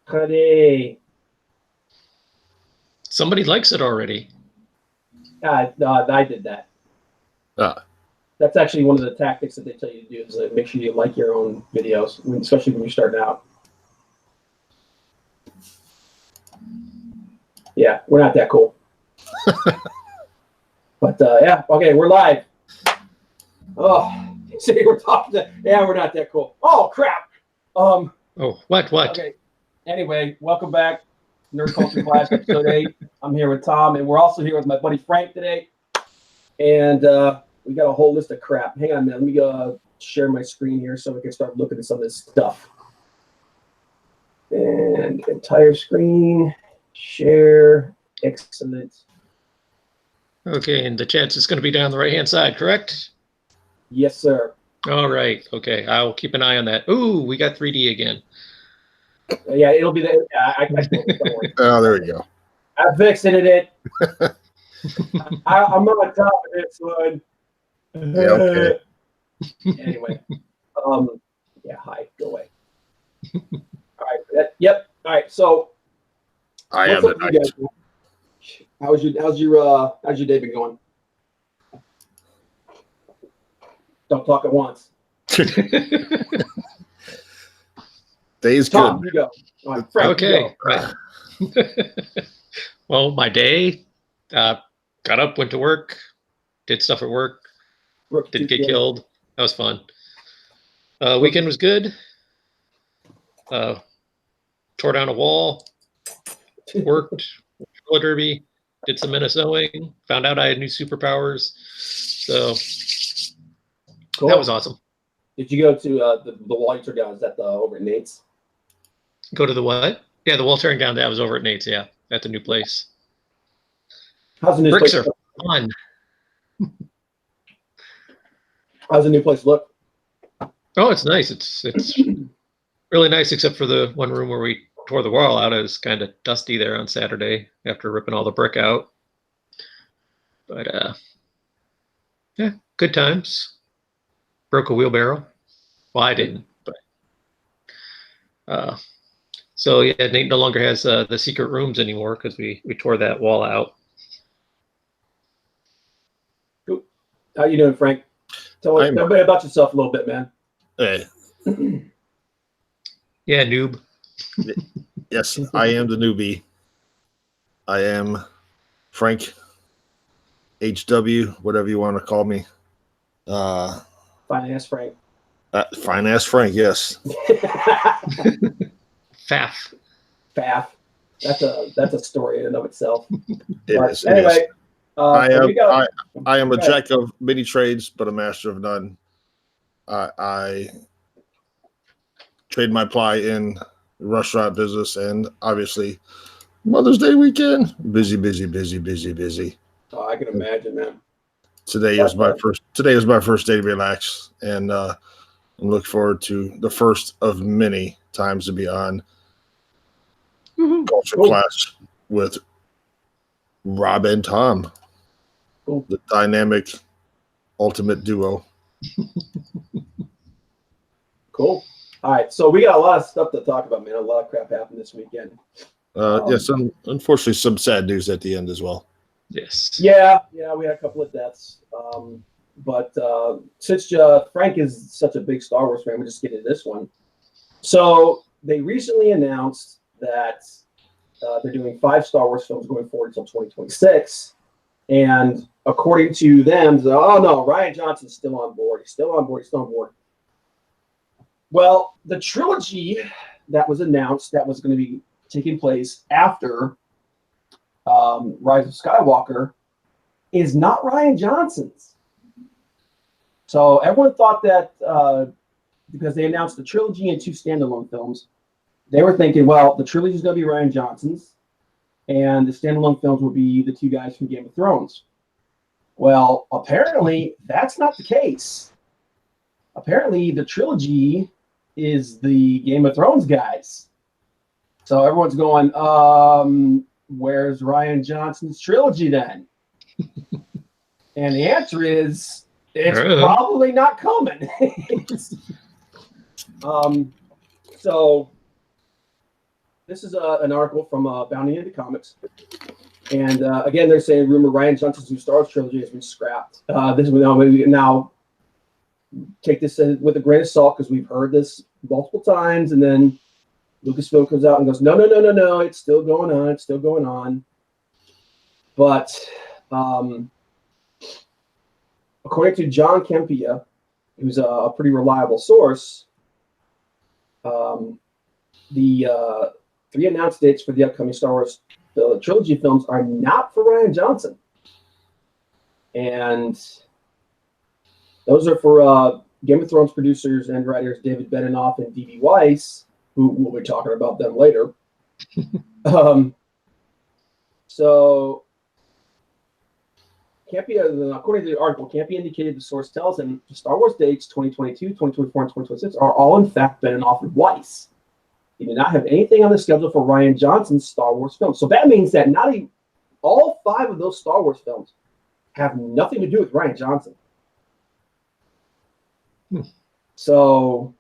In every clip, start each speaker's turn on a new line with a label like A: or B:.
A: Honey.
B: Somebody likes it already.
A: No, I did that. That's actually one of the tactics that they tell you to do is make sure you like your own videos, especially when you're starting out. Yeah, we're not that cool. But yeah, okay, we're live. Oh, see, we're talking. Yeah, we're not that cool. Oh crap.
B: Oh, what?
A: Okay. Anyway, welcome back, Nerd Culture Class, episode 8. I'm here with Tom, and we're also here with my buddy Frank today. And we got a whole list of crap. Hang on, man. Let me go share my screen here so we can start looking at some of this stuff. And entire screen, share, excellent.
B: Okay, and the chat's is going to be down the right-hand side, correct?
A: Yes, sir.
B: All right. Okay, I'll keep an eye on that. Ooh, we got 3D again.
A: Yeah, it'll be there. Yeah, I don't worry.
C: Oh, there we go.
A: I'm fixing it. I'm on top of this one.
C: Yeah, okay.
A: Anyway, yeah, hi, go away. All right, yep. All right, so
C: I am the
A: night. How's your day been going? Don't talk at once.
C: Day's
A: Tom,
C: good.
A: you go. All right, Frank,
B: okay.
A: You go.
B: Well, my day, got up, went to work, did stuff at work, didn't get killed. That was fun. Weekend was good. Tore down a wall, worked, roller derby, did some Minnesota, found out I had new superpowers. So cool. That was awesome.
A: Did you go to the wall you tore down? Is that over at Nate's?
B: Go to the what? Yeah, the wall tearing down. That was over at Nate's. Yeah, at the new place.
A: How's the new
B: Bricks
A: place
B: are fun.
A: How's the new place look?
B: Oh, it's nice. It's really nice, except for the one room where we tore the wall out. It was kind of dusty there on Saturday after ripping all the brick out. But yeah, good times. Broke a wheelbarrow. Well, I didn't, but so yeah, Nate no longer has the secret rooms anymore because we tore that wall out.
A: Cool. How you doing, Frank? Tell everybody about yourself a little bit, man.
C: Hey.
B: Yeah, noob.
C: Yes, I am the newbie. I am Frank HW, whatever you want to call me.
A: Fine ass Frank.
C: Fine ass Frank, yes.
B: Faff.
A: That's a story in and of itself.
C: Anyway, I am a
A: Go
C: jack of many trades, but a master of none. I trade my ply in restaurant business, and obviously Mother's Day weekend, busy.
A: Oh, I can imagine, man.
C: Today is my first day to relax, and I'm looking forward to the first of many times to be on Culture Class with Rob and Tom, the dynamic ultimate duo.
A: Cool. All right, so we got a lot of stuff to talk about, man. A lot of crap happened this weekend.
C: Yes, unfortunately, some sad news at the end as well.
B: Yes.
A: Yeah, we had a couple of deaths. But since Frank is such a big Star Wars fan, we'll just get into this one. So they recently announced that they're doing 5 Star Wars films going forward until 2026. And according to them, oh no, Rian Johnson's still on board. He's still on board. Well, the trilogy that was announced that was going to be taking place after Rise of Skywalker is not Rian Johnson's. So everyone thought that because they announced the trilogy and 2 standalone films, they were thinking, well, the trilogy is going to be Rian Johnson's, and the standalone films will be the 2 guys from Game of Thrones. Well, apparently that's not the case. Apparently the trilogy is the Game of Thrones guys. So everyone's going, where's Rian Johnson's trilogy then? And the answer is, it's probably not coming. So this is an article from Bounty Into Comics. And again, they're saying rumor Rian Johnson's new Star Wars trilogy has been scrapped. This is now take this with a grain of salt because we've heard this multiple times, and then Lucasfilm comes out and goes, no, it's still going on, it's still going on. But according to John Campia, who's a pretty reliable source, the 3 announced dates for the upcoming Star Wars trilogy films are not for Rian Johnson. And those are for Game of Thrones producers and writers David Benioff and D.B. Weiss, who we'll be talking about them later. So Campia, according to the article, Campia indicated the source tells him the Star Wars dates 2022, 2024, and 2026 are all in fact Benioff and Weiss. They do not have anything on the schedule for Rian Johnson's Star Wars films. So that means that all 5 of those Star Wars films have nothing to do with Rian Johnson. So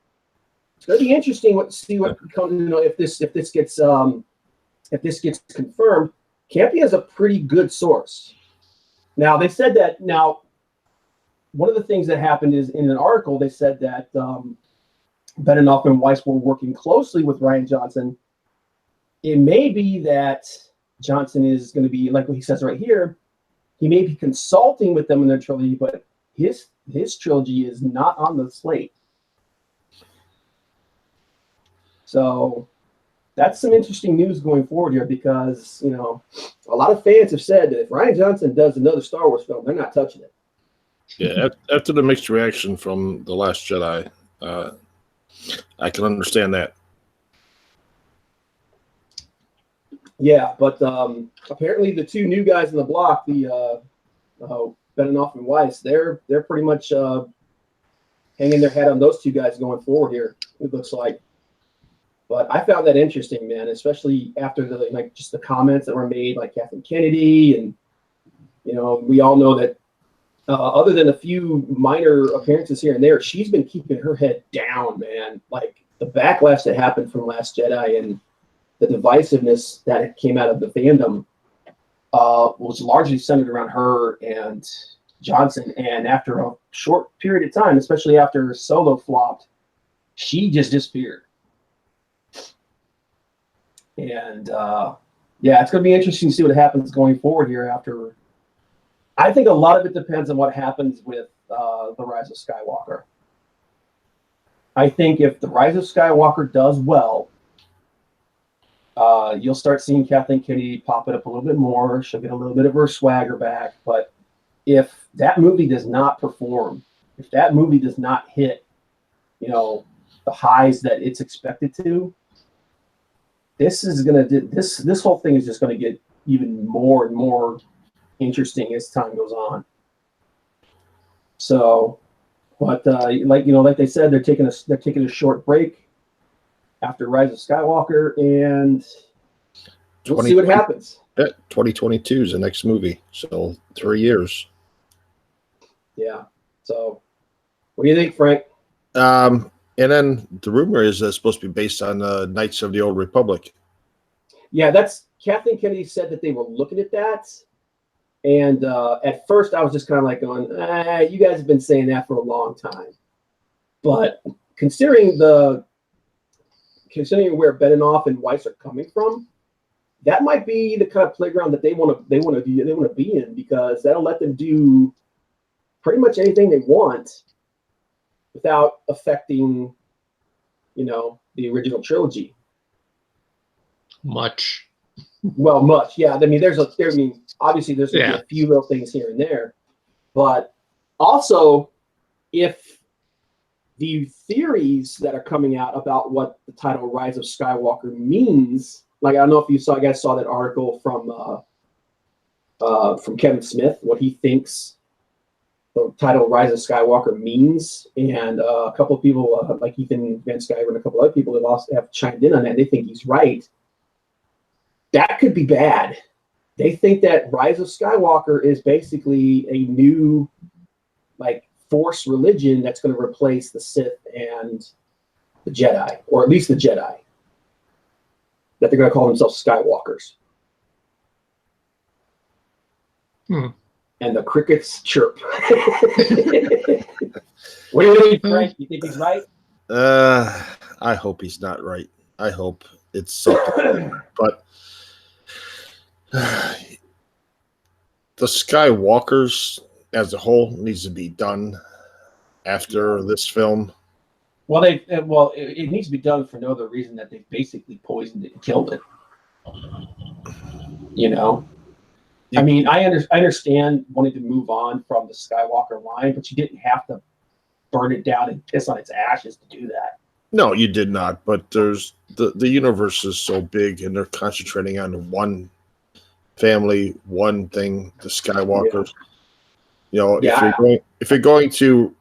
A: it's going to be interesting to see what comes. If this gets confirmed. Campia is a pretty good source. Now they said that. Now, one of the things that happened is in an article they said that Benioff and Weiss were working closely with Rian Johnson. It may be that Johnson is going to be, like what he says right here, he may be consulting with them in their trilogy, but his trilogy is not on the slate. So that's some interesting news going forward here because, a lot of fans have said that if Rian Johnson does another Star Wars film, they're not touching it.
C: Yeah, after the mixed reaction from The Last Jedi, I can understand that.
A: Yeah, but apparently the 2 new guys in the block, the Benioff and Weiss, they're pretty much hanging their head on those 2 guys going forward here. It looks like. But I found that interesting, man, especially after just the comments that were made, like Kathleen Kennedy, and we all know that other than a few minor appearances here and there, she's been keeping her head down, man. Like the backlash that happened from Last Jedi and the divisiveness that came out of the fandom was largely centered around her and Johnson. And after a short period of time, especially after Solo flopped, she just disappeared. And it's going to be interesting to see what happens going forward here after. I think a lot of it depends on what happens with The Rise of Skywalker. I think if The Rise of Skywalker does well, you'll start seeing Kathleen Kennedy pop it up a little bit more. She'll get a little bit of her swagger back. But if that movie does not perform, if that movie does not hit, the highs that it's expected to, this whole thing is just going to get even more and more interesting as time goes on. So, but like they said, they're taking a short break after Rise of Skywalker, and we'll see what happens.
C: 2022 is the next movie, so 3 years.
A: Yeah. So, what do you think, Frank?
C: And then the rumor is that it's supposed to be based on Knights of the Old Republic.
A: Yeah, that's Kathleen Kennedy said that they were looking at that. And at first I was just kind of like going, you guys have been saying that for a long time. But considering where Benioff and Weiss are coming from, that might be the kind of playground that they want to be in, because that'll let them do pretty much anything they want without affecting, the original trilogy.
B: Much.
A: Well, much, yeah. I mean, obviously there's going to be a few little things here and there, but also if the theories that are coming out about what the title Rise of Skywalker means, like I don't know if you guys saw that article from Kevin Smith, what he thinks the title Rise of Skywalker means, and a couple of people like Ethan Van Sciver and a couple other people have chimed in on that. They think he's right. That could be bad. They think that Rise of Skywalker is basically a new, Force religion that's going to replace the Sith and the Jedi, or at least the Jedi. that they're going to call themselves Skywalkers.
B: Hmm.
A: And the crickets chirp. What do you think, Frank? You think he's right?
C: I hope he's not right. I hope it's something. But the Skywalkers as a whole needs to be done after this film.
A: Well, it needs to be done for no other reason that they basically poisoned it and killed it. You know, I mean, I understand wanting to move on from the Skywalker line, but you didn't have to burn it down and piss on its ashes to do that.
C: No, you did not. But there's the universe is so big, and they're concentrating on one family, one thing, the Skywalkers. You know, if you're going to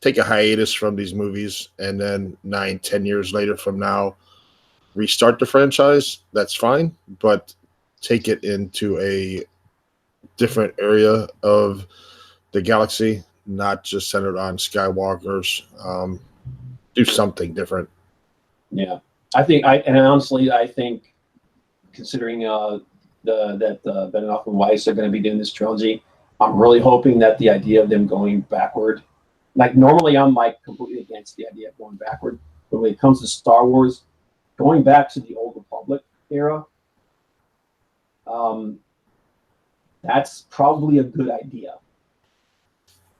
C: take a hiatus from these movies and then 9-10 years later from now restart the franchise, that's fine, but take it into a different area of the galaxy, not just centered on Skywalkers. Do something different.
A: Yeah, I think honestly, I think considering that Benioff and Weiss are going to be doing this trilogy, I'm really hoping that the idea of them going backward, like normally I'm like completely against the idea of going backward, but when it comes to Star Wars, going back to the Old Republic era, that's probably a good idea.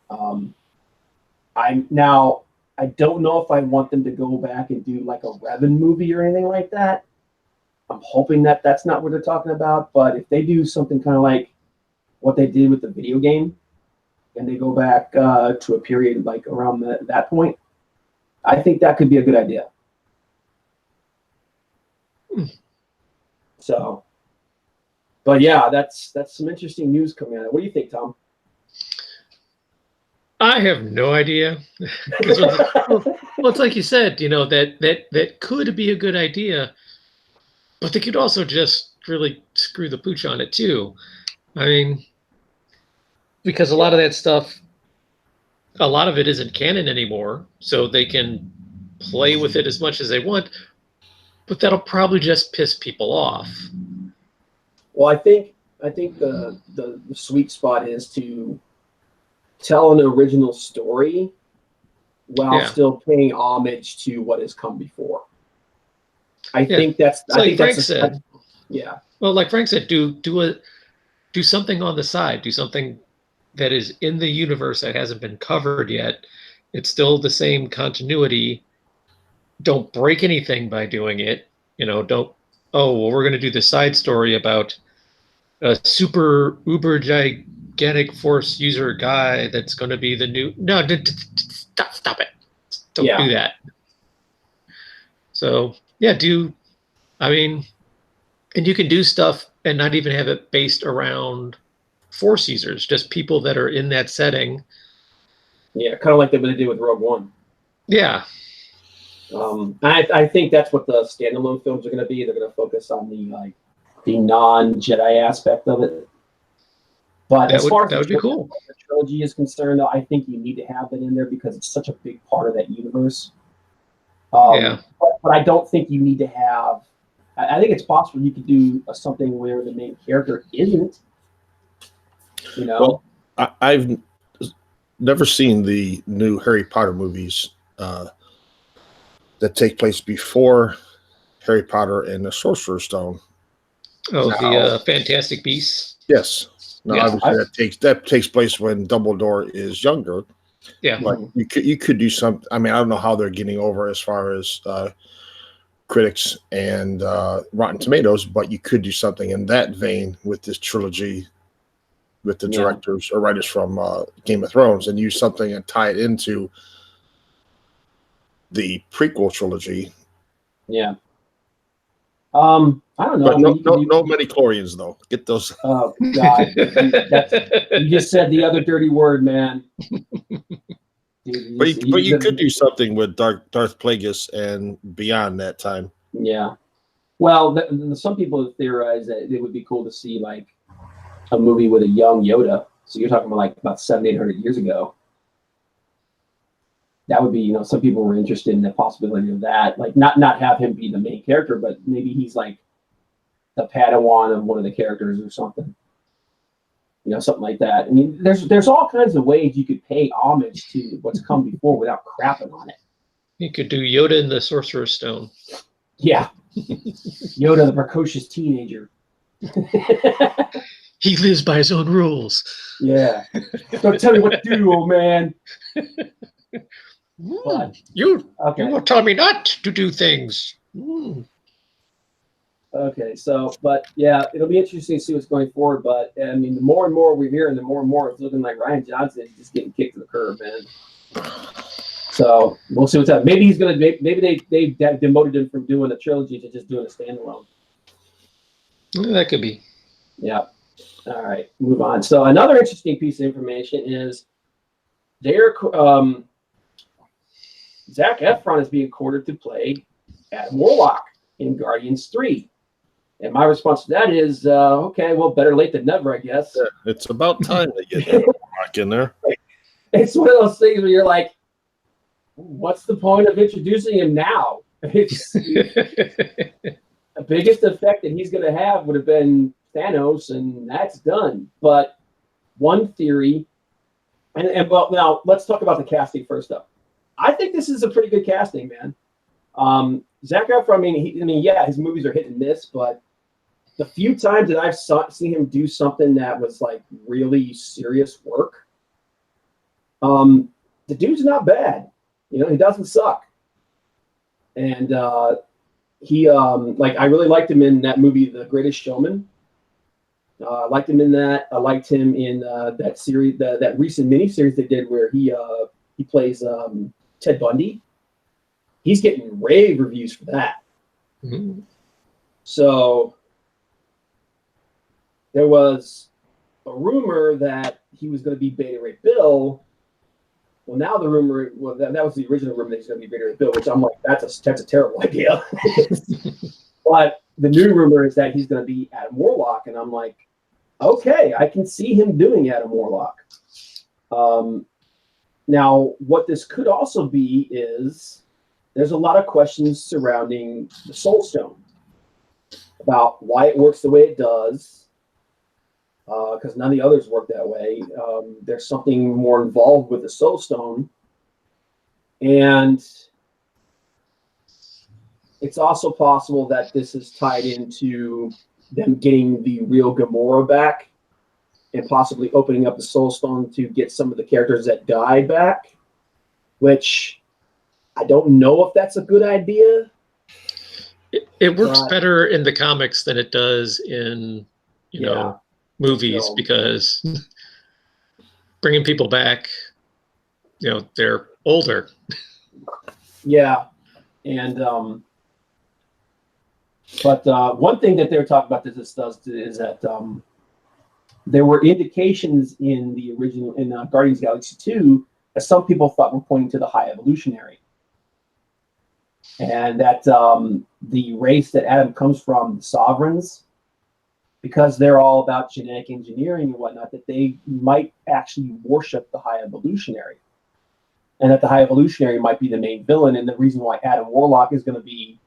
A: I don't know if I want them to go back and do like a Revan movie or anything like that. I'm hoping that that's not what they're talking about. But if they do something kind of like what they did with the video game, and they go back to a period like around that point, I think that could be a good idea. So, but yeah, that's some interesting news coming out. What do you think, Tom?
B: I have no idea. Well, it's like you said, you know, that could be a good idea, but they could also just really screw the pooch on it too. I mean, because a lot of that stuff, a lot of it isn't canon anymore, so they can play with it as much as they want, but that'll probably just piss people off.
A: Well, I think the sweet spot is to tell an original story while still paying homage to what has come before. I think that's
B: Frank said.
A: Yeah.
B: Well, like Frank said, do something on the side. Do something that is in the universe that hasn't been covered yet. It's still the same continuity. Don't break anything by doing it. You know, we're going to do the side story about a super uber gigantic force user guy that's going to be the new. No, stop it. Don't do that. So, I mean, and you can do stuff and not even have it based around force users, just people that are in that setting.
A: Yeah, kind of like they did with Rogue One.
B: Yeah.
A: I think that's what the standalone films are going to be. They're going to focus on the non-Jedi aspect of it. But as far as
B: that would be cool.
A: The trilogy is concerned, I think you need to have that in there because it's such a big part of that universe. But I don't think you need to have. I think it's possible you could do something where the main character isn't. You know,
C: well, I've never seen the new Harry Potter movies that take place before Harry Potter and the Sorcerer's Stone.
B: Oh, the Fantastic Beasts.
C: Yes. Now, obviously, that takes place when Dumbledore is younger.
B: Yeah.
C: But you could do something. I mean, I don't know how they're getting over as far as critics and Rotten Tomatoes, but you could do something in that vein with this trilogy, with the directors or writers from Game of Thrones, and use something and tie it into the prequel trilogy.
A: Yeah. I don't know.
C: But no midichlorians, though. Get those.
A: Oh God! You just said the other dirty word, man. Dude,
C: but you could do something with Darth Plagueis and beyond that time.
A: Yeah. Well, some people have theorized that it would be cool to see like a movie with a young Yoda. So you're talking about 700-800 years ago. that would be, some people were interested in the possibility of that, like not have him be the main character, but maybe he's like the Padawan of one of the characters or something. Something like that. I mean, there's all kinds of ways you could pay homage to what's come before without crapping on it.
B: You could do Yoda and the Sorcerer's Stone.
A: Yeah. Yoda, the precocious teenager.
B: He lives by his own rules.
A: Yeah. Don't tell me what to do, old man. But,
B: you will tell me not to do things.
A: Okay, so, but yeah, it'll be interesting to see what's going forward. But I mean, the more and more we're hearing, the more and more it's looking like Rian Johnson is just getting kicked to the curb, man. So we'll see what's up. Maybe he's gonna. Maybe they demoted him from doing a trilogy to just doing a standalone.
B: That could be.
A: Yeah. All right, move on. So another interesting piece of information is Zac Efron is being courted to play Adam Warlock in Guardians 3. And my response to that is, okay, well, better late than never, I guess.
C: Yeah, it's about time they get that Warlock in there.
A: It's one of those things where you're like, what's the point of introducing him now? It's the biggest effect that he's going to have would have been Thanos, and that's done. But one theory, and well, now let's talk about the casting first up. I think this is a pretty good casting, man. Zac Efron, yeah, his movies are hit and miss, but the few times that I've seen him do something that was like really serious work, the dude's not bad. He doesn't suck. And he, I really liked him in that movie, The Greatest Showman. I liked him in that. I liked him in that series, that recent miniseries they did where he plays Ted Bundy. He's getting rave reviews for that.
B: Mm-hmm.
A: So there was a rumor that he was going to be Beta Ray Bill. Well, now the rumor, that was the original rumor that he's going to be Beta Ray Bill, which I'm like, that's a terrible idea. But the new rumor is that he's going to be Adam Warlock, and I'm like, okay, I can see him doing Adam Warlock. Now, what this could also be is there's a lot of questions surrounding the Soul Stone about why it works the way it does, because none of the others work that way. There's something more involved with the Soul Stone, and it's also possible that this is tied into them getting the real Gamora back and possibly opening up the Soul Stone to get some of the characters that died back, which I don't know if that's a good idea.
B: It works better in the comics than it does in, movies, because bringing people back, they're older.
A: Yeah. And, but one thing that they were talking about that this does is that there were indications in the original, in Guardians of the Galaxy 2, that some people thought were pointing to the High Evolutionary. And that the race that Adam comes from, the Sovereigns, because they're all about genetic engineering and whatnot, that they might actually worship the High Evolutionary. And that the High Evolutionary might be the main villain. And the reason why Adam Warlock is going to be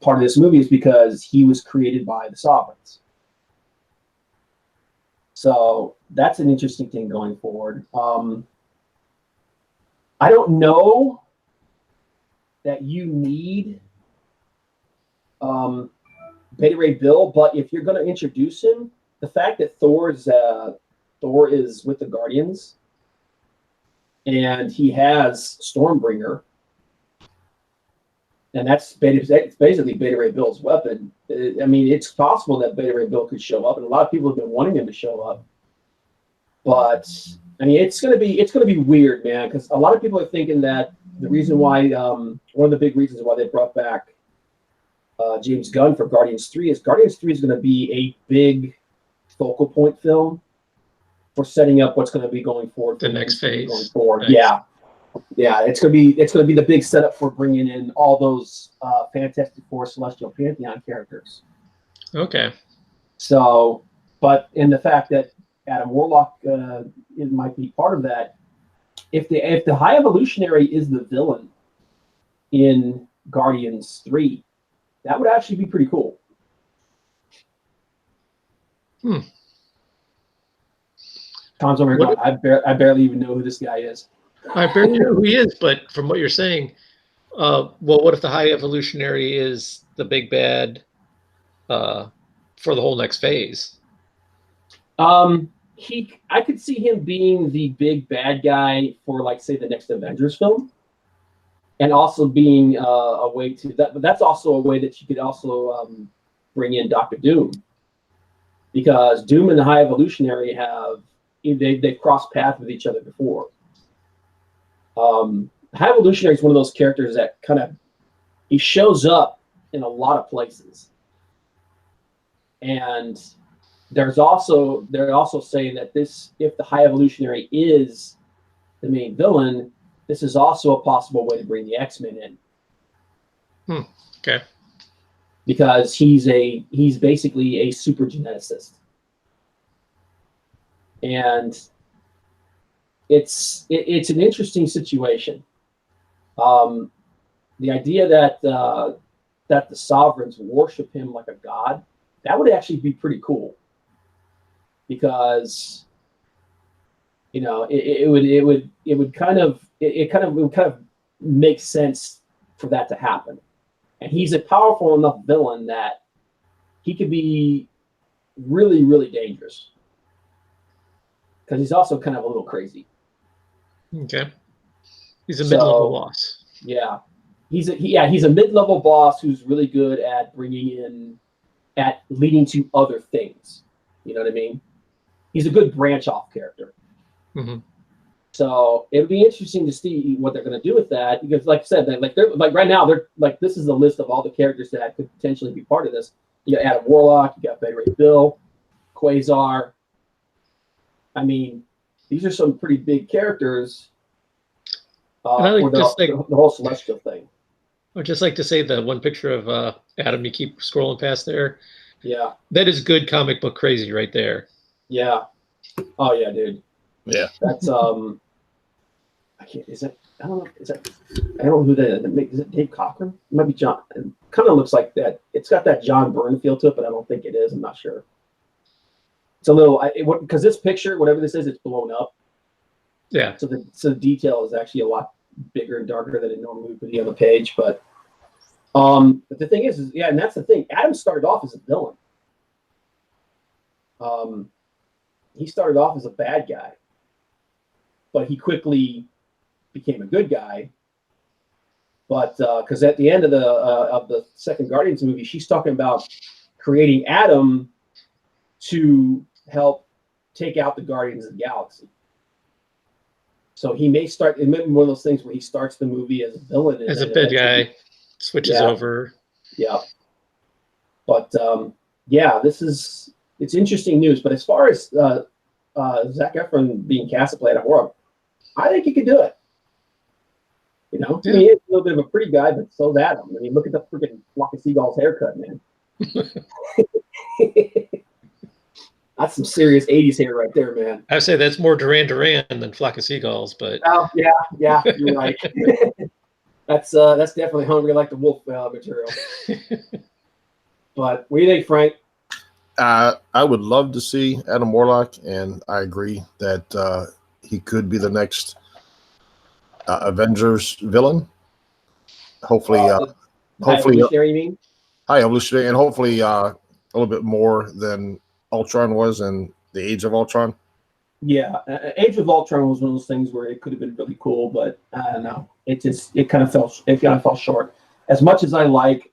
A: part of this movie is because he was created by the Sovereigns. So that's an interesting thing going forward. I don't know that you need Beta Ray Bill, but if you're going to introduce him, the fact that Thor is with the Guardians and he has Stormbringer, and that's basically Beta Ray Bill's weapon. I mean, it's possible that Beta Ray Bill could show up, and a lot of people have been wanting him to show up. But I mean, it's gonna be weird, man, because a lot of people are thinking that the reason why one of the big reasons why they brought back James Gunn for Guardians 3 is going to be a big focal point film for setting up what's going to be going forward.
B: The next phase.
A: Going forward,
B: nice.
A: Yeah, it's gonna be the big setup for bringing in all those Fantastic Four Celestial Pantheon characters.
B: Okay.
A: So, but in the fact that Adam Warlock it might be part of that, if the High Evolutionary is the villain in Guardians 3, that would actually be pretty cool. Tom's over here going, I barely even know who this guy is.
B: I barely know who he is, but from what you're saying, well, what if the High Evolutionary is the big bad for the whole next phase?
A: I could see him being the big bad guy for, like, say, the next Avengers film, and also being a way to that. But that's also a way that you could also bring in Doctor Doom, because Doom and the High Evolutionary they've crossed paths with each other before. High Evolutionary is one of those characters that he shows up in a lot of places, and they're also saying that if the High Evolutionary is the main villain, this is also a possible way to bring the X-Men in.
B: Okay.
A: Because he's basically a super geneticist, and it's an interesting situation. The idea that the Sovereigns worship him like a god, that would actually be pretty cool. Because it would kind of make sense for that to happen. And he's a powerful enough villain that he could be really, really dangerous. Because he's also kind of a little crazy.
B: Okay. He's a mid-level boss.
A: Yeah. He's a mid-level boss who's really good at leading to other things. You know what I mean? He's a good branch-off character.
B: Mm-hmm.
A: So it would be interesting to see what they're going to do with that, because, like I said, they're right now, they're like, this is the list of all the characters that could potentially be part of this. You got Adam Warlock, you got Beta Ray Bill, Quasar. I mean, these are some pretty big characters for the whole Celestial thing.
B: I'd just like to say the one picture of Adam you keep scrolling past there.
A: Yeah.
B: That is good comic book crazy right there.
A: Yeah. Oh yeah, dude.
C: Yeah.
A: That's I don't know who that is. Is it Dave Cochran? It might be John. It kind of looks like that. It's got that John Byrne feel to it, but I don't think it is. I'm not sure. It's a little because this picture, whatever this is, it's blown up.
B: Yeah.
A: So the detail is actually a lot bigger and darker than it normally would be on the page. But the thing is yeah, and that's the thing. Adam started off as a villain. He started off as a bad guy, but he quickly became a good guy. But because at the end of the second Guardians movie, she's talking about creating Adam to help take out the Guardians of the Galaxy. So he may start. It may be one of those things where he starts the movie as a villain,
B: as a bad guy, switches over.
A: Yeah. But yeah, it's interesting news. But as far as Zac Efron being cast to play Adam Warlock, I think he could do it. You know, yeah. He is a little bit of a pretty guy, but so's Adam. I mean, look at the freaking Flock of Seagulls haircut, man. That's some serious 80s hair right there, man.
B: I would say that's more Duran Duran than Flock of Seagulls, but
A: oh yeah, you're right. That's definitely Hungry Like the Wolf material. But what do you think, Frank?
C: I would love to see Adam Warlock, and I agree that he could be the next Avengers villain. Hopefully,
A: Evolutionary, you mean?
C: High Evolutionary, and hopefully a little bit more than Ultron was in the Age of Ultron.
A: Yeah, Age of Ultron was one of those things where it could have been really cool, but I don't know. It kind of fell short. As much as I like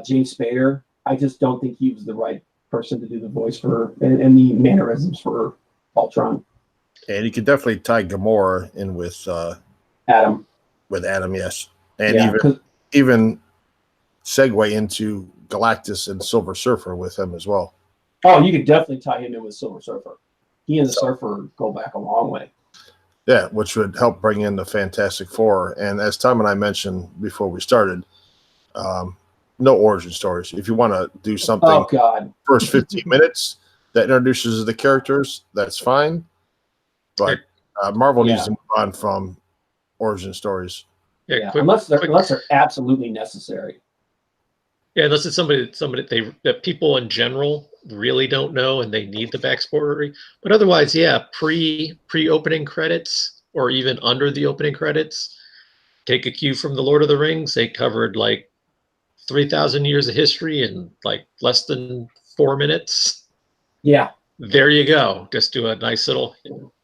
A: James Spader, I just don't think he was the right person to do the voice for and the mannerisms for Ultron.
C: And you could definitely tie Gamora in with
A: Adam.
C: With Adam, yes, and even segue into Galactus and Silver Surfer with him as well.
A: Oh, you could definitely tie him in with Silver Surfer. He and the Surfer go back a long way.
C: Yeah, which would help bring in the Fantastic Four. And as Tom and I mentioned before we started, no origin stories. If you want to do something, first 15 minutes that introduces the characters, that's fine. But Marvel
A: Yeah.
C: needs to move on from origin stories.
A: Yeah, unless they're absolutely necessary.
B: Yeah, unless it's somebody that people in general really don't know and they need the backstory. But otherwise, yeah, pre-opening credits or even under the opening credits, take a cue from the Lord of the Rings. They covered like 3,000 years of history in like less than 4 minutes.
A: Yeah.
B: There you go. Just do a nice little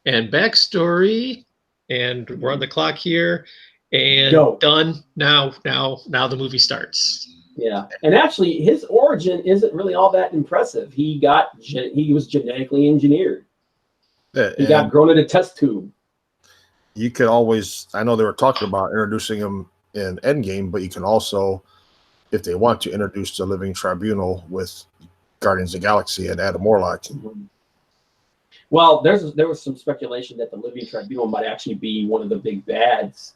B: and backstory, and we're on the clock here, and
A: Go.
B: done. Now the movie starts.
A: Yeah, and actually, his origin isn't really all that impressive. He was genetically engineered. He got grown in a test tube.
C: You could always, I know they were talking about introducing him in Endgame, but you can also, if they want to, introduce the Living Tribunal with Guardians of the Galaxy and Adam Warlock.
A: Mm-hmm. Well, there was some speculation that the Living Tribunal might actually be one of the big bads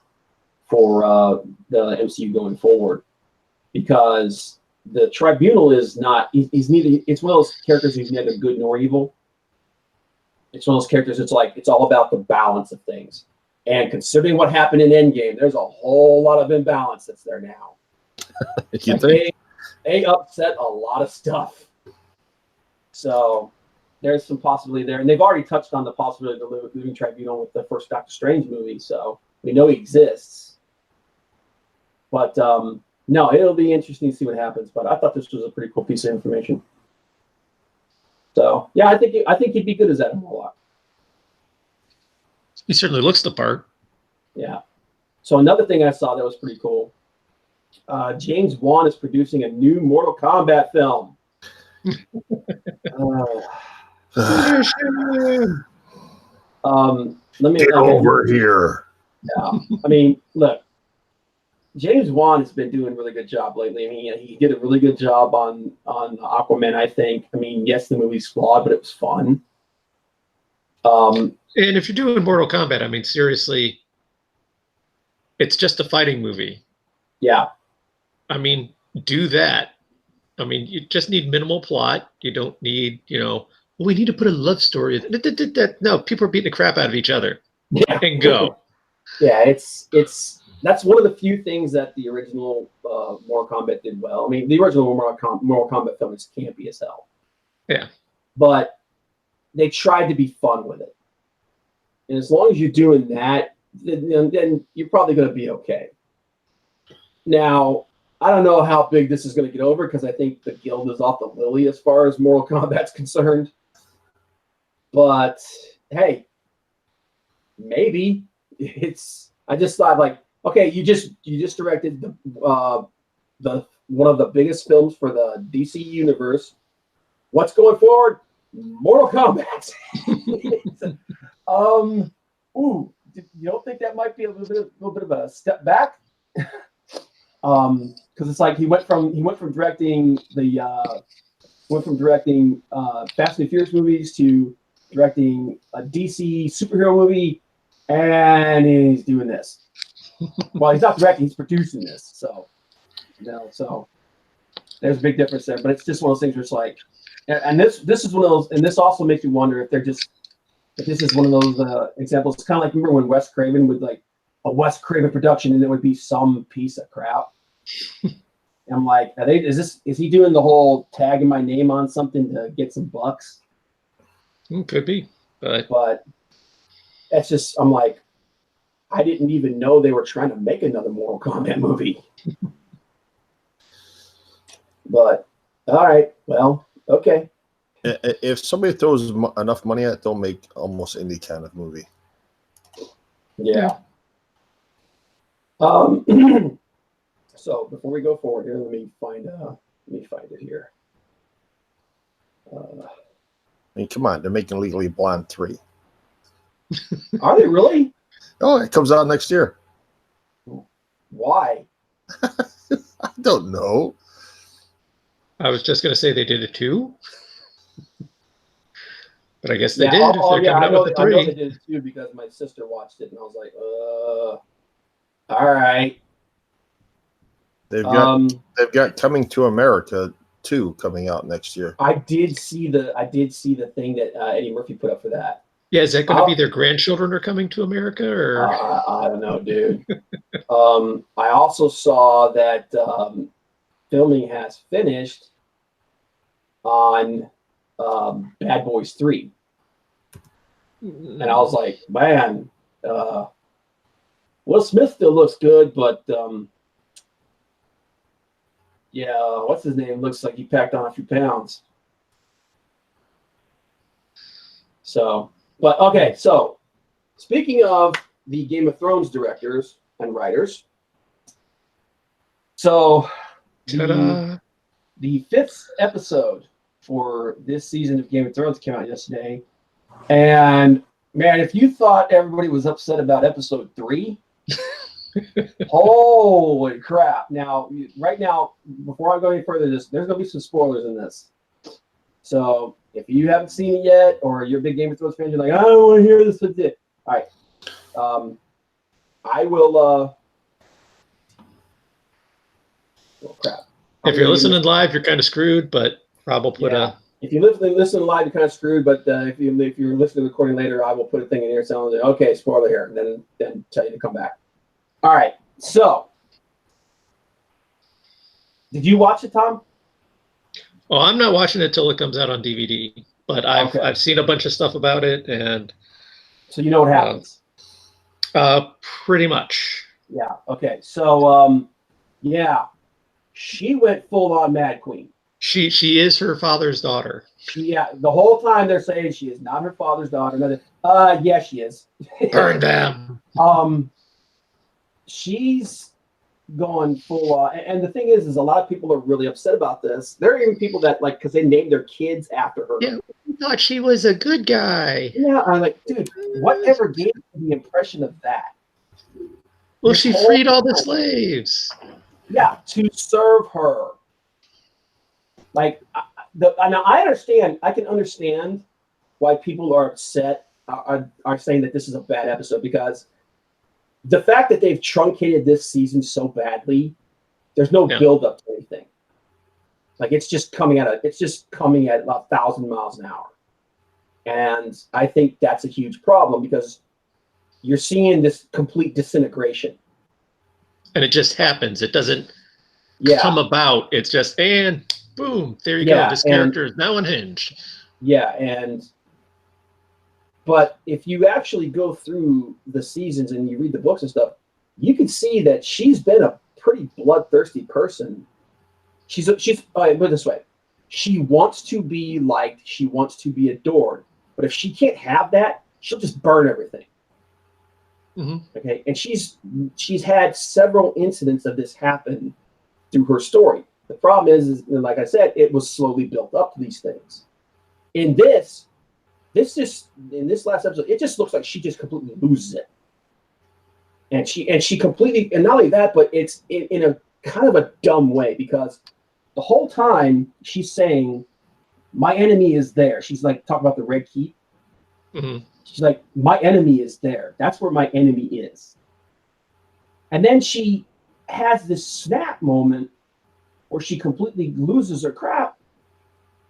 A: for the MCU going forward, because the Tribunal is not. He's neither. It's one of those characters who's neither good nor evil. It's one of those characters. It's like it's all about the balance of things. And considering what happened in Endgame, there's a whole lot of imbalance that's there now. They upset a lot of stuff. So there's some possibility there. And they've already touched on the possibility of the Living Tribunal with the first Doctor Strange movie. So we know he exists. But no, it'll be interesting to see what happens. But I thought this was a pretty cool piece of information. So yeah, I think he'd be good as Adam Warlock.
B: He certainly looks the part.
A: Yeah. So another thing I saw that was pretty cool. James Wan is producing a new Mortal Kombat film. Let me
C: get over here.
A: Yeah. I mean, look, James Wan has been doing a really good job lately. I mean, he did a really good job on Aquaman, I think. I mean, yes, the movie's flawed, but it was fun.
B: And if you're doing Mortal Kombat, I mean, seriously, it's just a fighting movie.
A: Yeah.
B: I mean, do that. I mean, you just need minimal plot. You don't need, we need to put a love story. No, people are beating the crap out of each other.
A: Yeah.
B: And go.
A: Yeah, that's one of the few things that the original Mortal Kombat did well. I mean, the original Mortal Kombat film is campy as hell.
B: Yeah.
A: But they tried to be fun with it. And as long as you're doing that, then you're probably going to be okay. Now, I don't know how big this is going to get over, because I think the Guild is off the lily as far as Mortal Kombat's concerned. But hey, maybe I just thought, like, okay, you just directed the one of the biggest films for the DC universe. What's going forward? Mortal Kombat. Ooh, you don't think that might be a little bit of a step back? Because it's like he went from directing Fast and Furious movies to directing a DC superhero movie, and he's doing this. Well, he's not directing; he's producing this. So there's a big difference there. But it's just one of those things where it's like, and this is one of those, and this also makes you wonder if this is one of those examples. It's kind of like, remember when Wes Craven would like a Wes Craven production, and it would be some piece of crap. And I'm like, is he doing the whole tagging my name on something to get some bucks?
B: Could be,
A: but that's just, I'm like, I didn't even know they were trying to make another Mortal Kombat movie. But all right, well, okay.
C: If somebody throws enough money at it, they'll make almost any kind of movie.
A: Yeah. So before we go forward here, let me find it here.
C: I mean, come on, they're making Legally Blonde 3.
A: Are they really?
C: Oh, it comes out next year.
A: Why?
C: I don't know.
B: I was just going to say they did it too. But I guess they did.
A: I know they did it too, because my sister watched it, and I was like, all right.
C: They've got Coming to America 2 coming out next year.
A: I did see the thing that Eddie Murphy put up for that.
B: Yeah, is that going to be their grandchildren are coming to America, or
A: I don't know, dude. I also saw that filming has finished on Bad Boys 3. And I was like, man, Will Smith still looks good, but yeah, what's his name? Looks like he packed on a few pounds. So, but okay, so speaking of the Game of Thrones directors and writers, so the fifth episode for this season of Game of Thrones came out yesterday. And man, if you thought everybody was upset about episode 3, holy crap. Now, right now, before I go any further, there's going to be some spoilers in this. So if you haven't seen it yet, or you're a big Game of Thrones fan, you're like, I don't want to hear this. All right. I will. Oh, crap.
B: If you're listening live, you're kind of screwed, but Rob will put
A: If you listen live, you're kind of screwed. But if you're listening to the recording later, I will put a thing in here telling you, okay, spoiler here, and then tell you to come back. All right. So, did you watch it, Tom?
B: Oh, I'm not watching it till it comes out on DVD, but I've seen a bunch of stuff about it, and
A: so you know what happens.
B: Pretty much.
A: Yeah. Okay. So, yeah, she went full on Mad Queen.
B: She is her father's daughter.
A: The whole time they're saying she is not her father's daughter. Yeah, she is.
B: Burn them.
A: She's going full on, and the thing is a lot of people are really upset about this. There are even people that because they named their kids after her.
B: Yeah, we thought she was a good guy.
A: Yeah, I'm like, dude, whatever gave you the impression of that?
B: Well, she freed all the slaves.
A: Yeah, to serve her. Now I understand. I can understand why people are upset. Are saying that this is a bad episode because the fact that they've truncated this season so badly, there's no build up to anything. It's just coming at 1,000 miles an hour, and I think that's a huge problem because you're seeing this complete disintegration.
B: And it just happens. It doesn't come about. It's just and boom, there you go. This character is now unhinged.
A: Yeah, but if you actually go through the seasons and you read the books and stuff, you can see that she's been a pretty bloodthirsty person. She's put it this way. She wants to be liked. She wants to be adored. But if she can't have that, she'll just burn everything.
B: Mm-hmm.
A: Okay. And she's had several incidents of this happen through her story. The problem is, like I said, it was slowly built up to these things. In this last episode, it just looks like she just completely loses it. And she completely, and not only that, but it's in a kind of a dumb way because the whole time she's saying, my enemy is there. She's like talking about the Red Keep.
B: Mm-hmm.
A: She's like, my enemy is there. That's where my enemy is. And then she has this snap moment where she completely loses her crap.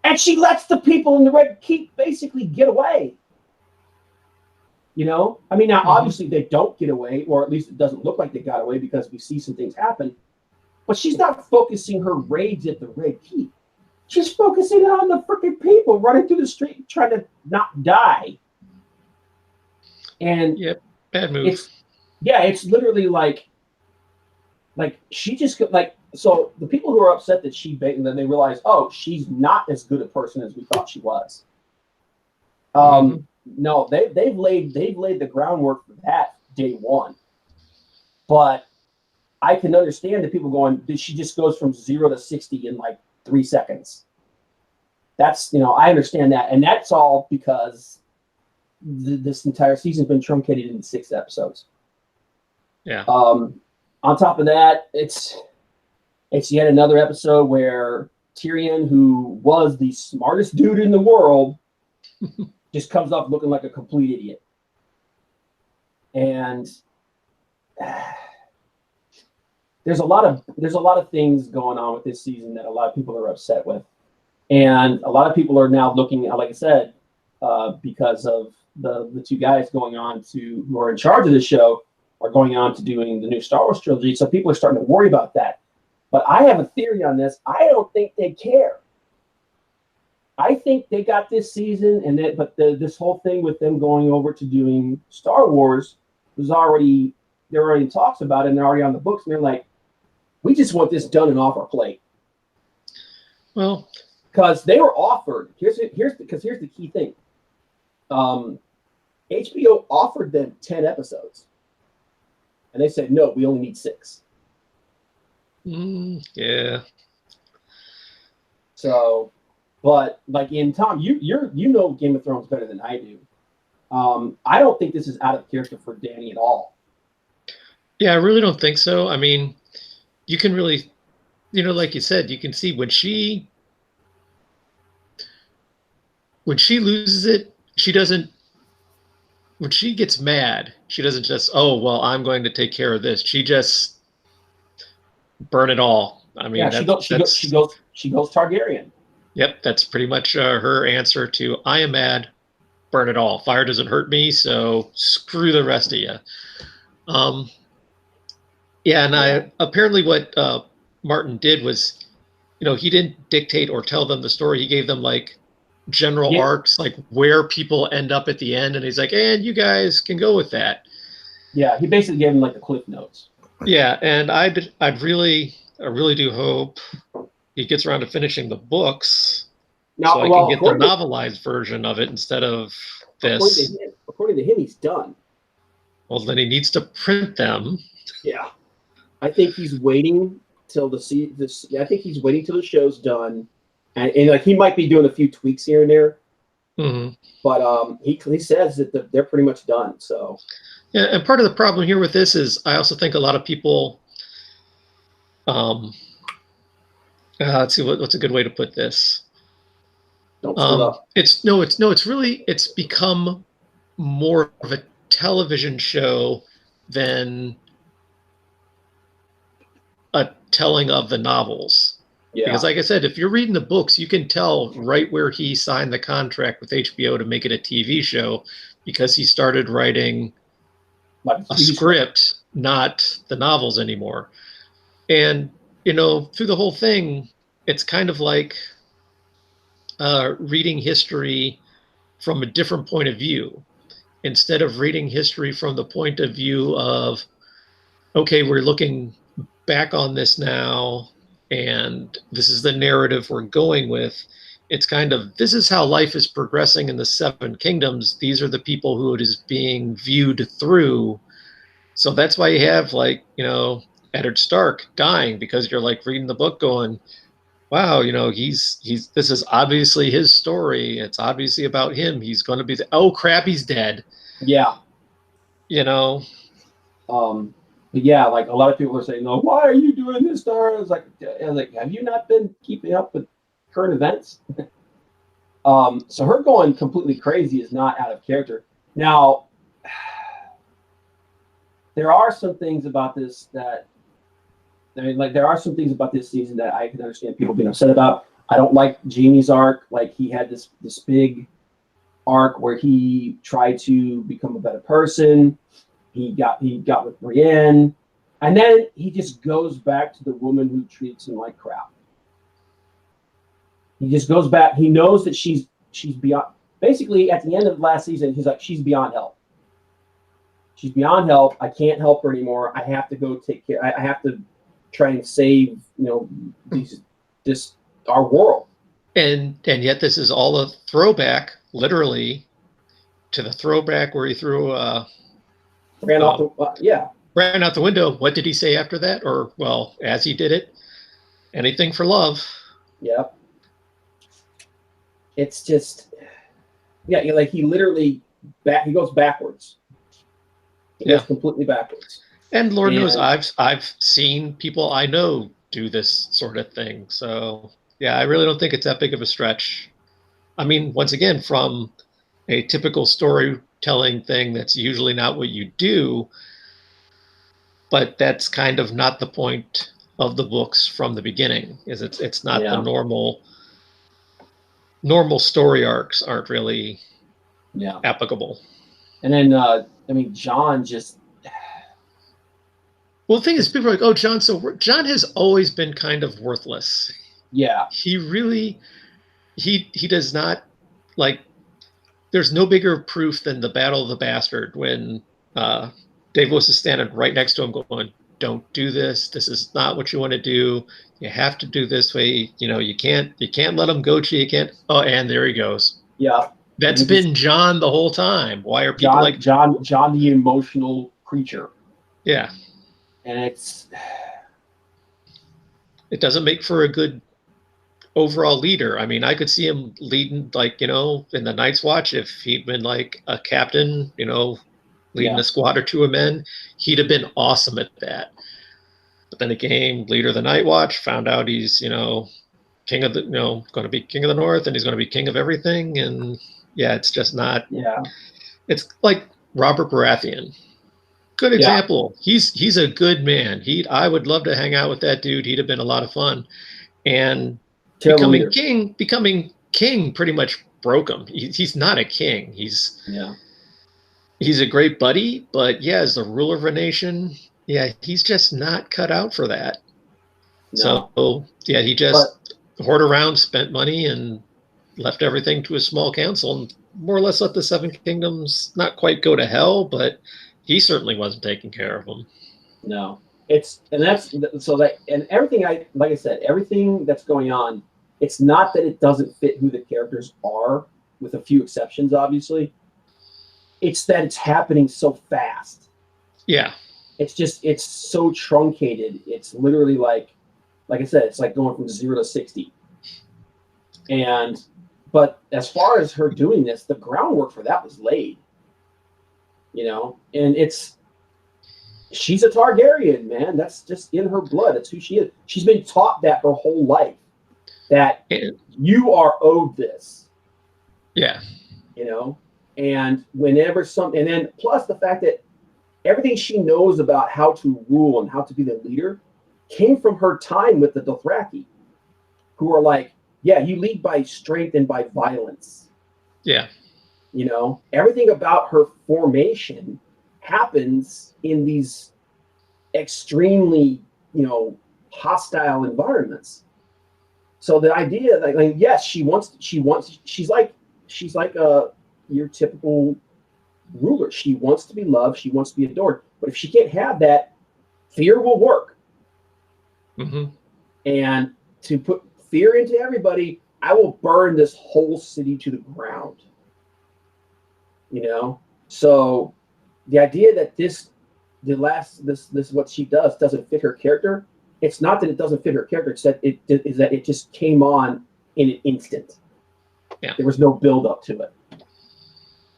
A: And she lets the people in the Red Keep basically get away. Now, obviously they don't get away, or at least it doesn't look like they got away because we see some things happen. But she's not focusing her rage at the Red Keep. She's focusing on the freaking people running through the street trying to not die. And
B: bad move.
A: It's literally like she just so the people who are upset that she bait and then they realize, oh, she's not as good a person as we thought she was. No, they've laid the groundwork for that day one. But I can understand the people going, she just goes from 0 to 60 in 3 seconds. That's I understand that, and that's all because this entire season's been truncated into 6 episodes.
B: Yeah.
A: On top of that, it's yet another episode where Tyrion, who was the smartest dude in the world, just comes off looking like a complete idiot. And there's a lot of things going on with this season that a lot of people are upset with. And a lot of people are now looking, like I said, because of the two guys going on to who are in charge of the show are going on to doing the new Star Wars trilogy. So people are starting to worry about that. But I have a theory on this. I don't think they care. I think they got this season, and this whole thing with them going over to doing Star Wars was already, there were already talks about it, and they're already on the books, and they're like, we just want this done and off our plate.
B: Well,
A: because they were offered. Here's the key thing. HBO offered them 10 episodes, and they said no. We only need 6.
B: Yeah.
A: So, but like in Tom, you know Game of Thrones better than I do. I don't think this is out of character for Dany at all.
B: Yeah, I really don't think so. I mean, you can really, like you said, you can see when she loses it, she doesn't. When she gets mad, she doesn't just, oh well, I'm going to take care of this. She just burn it all. I mean,
A: yeah, she goes Targaryen.
B: Yep, that's pretty much her answer to I am mad, burn it all. Fire doesn't hurt me, so screw the rest of you. Yeah, and apparently what Martin did was, he didn't dictate or tell them the story. He gave them like general arcs, like where people end up at the end, and he's like, and you guys can go with that.
A: Yeah, he basically gave them like the cliff notes.
B: Yeah, and I really do hope he gets around to finishing the books, so I can get the novelized version of it instead of this.
A: According to him, he's done.
B: Well, then he needs to print them.
A: Yeah, I think he's waiting till I think he's waiting till the show's done, and like he might be doing a few tweaks here and there.
B: Mm-hmm.
A: But he says that they're pretty much done. So
B: yeah, and part of the problem here with this is I also think a lot of people. Let's see what's a good way to put this.
A: Don't screw up.
B: It's become more of a television show than a telling of the novels. Yeah. Because like I said, if you're reading the books, you can tell right where he signed the contract with HBO to make it a TV show, because he started writing a script, not the novels anymore. And through the whole thing, it's kind of like reading history from a different point of view. Instead of reading history from the point of view of, okay, we're looking back on this now, and this is the narrative we're going with. It's kind of, this is how life is progressing in the 7 kingdoms. These are the people who it is being viewed through. So that's why you have Eddard Stark dying, because you're like reading the book going, wow, he's this is obviously his story. It's obviously about him. He's going to be oh crap, he's dead.
A: Yeah. But yeah, like a lot of people are saying, no, why are you doing this to her? I was like, have you not been keeping up with current events? So her going completely crazy is not out of character. Now, there are some things about this there are some things about this season that I can understand people being upset about. I don't like Jaime's arc. Like, he had this big arc where he tried to become a better person. He got with Rian, and then he just goes back to the woman who treats him like crap. He just goes back. He knows that she's beyond. Basically, at the end of last season, he's like, she's beyond help. She's beyond help. I can't help her anymore. I have to go take care. I have to try and save, our world.
B: And yet this is all a throwback, literally, to the throwback where he threw ran out the window. What did he say after that? Or, well, as he did it, anything for love.
A: Yeah. It's just, like he literally he goes backwards. He goes completely backwards.
B: And Lord knows I've seen people I know do this sort of thing. So yeah, I really don't think it's that big of a stretch. I mean, once again, from a typical storytelling thing, that's usually not what you do, but that's kind of not the point of the books from the beginning. Is it's not the normal story arcs aren't really
A: Yeah.
B: applicable.
A: And then, I mean, John just.
B: Well, the thing is, people are like, "Oh, John." So John has always been kind of worthless.
A: Yeah.
B: He really, he does not like. There's no bigger proof than the Battle of the Bastard when Dave Lewis is standing right next to him, going, "Don't do this. This is not what you want to do. You have to do this way. You know, you can't let him go. You can't." Oh, and there he goes.
A: Yeah.
B: That's been John the whole time. Why are people like
A: John, the emotional creature?
B: Yeah.
A: And
B: it doesn't make for a good overall leader. I mean, I could see him leading, like, in the Night's Watch, if he'd been like a captain, leading a squad or two of men, he'd have been awesome at that. But then he became leader of the Night Watch, found out he's, king of the, going to be king of the North, and he's going to be king of everything. And yeah, it's just not.
A: Yeah.
B: It's like Robert Baratheon. Good example. Yeah. He's a good man. I would love to hang out with that dude. He'd have been a lot of fun. And becoming king pretty much broke him. He's not a king. He's a great buddy, but yeah, as the ruler of a nation, yeah, he's just not cut out for that. No. So yeah, he just hoarded around, spent money, and left everything to a small council, and more or less let the Seven Kingdoms not quite go to hell, but he certainly wasn't taking care of them.
A: No. And everything like I said, everything that's going on, it's not that it doesn't fit who the characters are, with a few exceptions, obviously. It's that it's happening so fast.
B: Yeah.
A: It's so truncated. It's literally like I said, it's like going from 0 to 60. But as far as her doing this, the groundwork for that was laid. And she's a Targaryen, man. That's just in her blood. That's who she is. She's been taught that her whole life, that you are owed this.
B: Yeah.
A: And whenever and then plus the fact that everything she knows about how to rule and how to be the leader came from her time with the Dothraki, who are like, yeah, you lead by strength and by violence.
B: Yeah.
A: Everything about her formation happens in these extremely, hostile environments. So the idea that, yes, she's like your typical ruler. She wants to be loved. She wants to be adored. But if she can't have that, fear will work.
B: Mm-hmm.
A: And to put fear into everybody, I will burn this whole city to the ground. So the idea that this what she does doesn't fit her character. It's not that it doesn't fit her character. It's that it just came on in an instant.
B: Yeah.
A: There was no build up to it.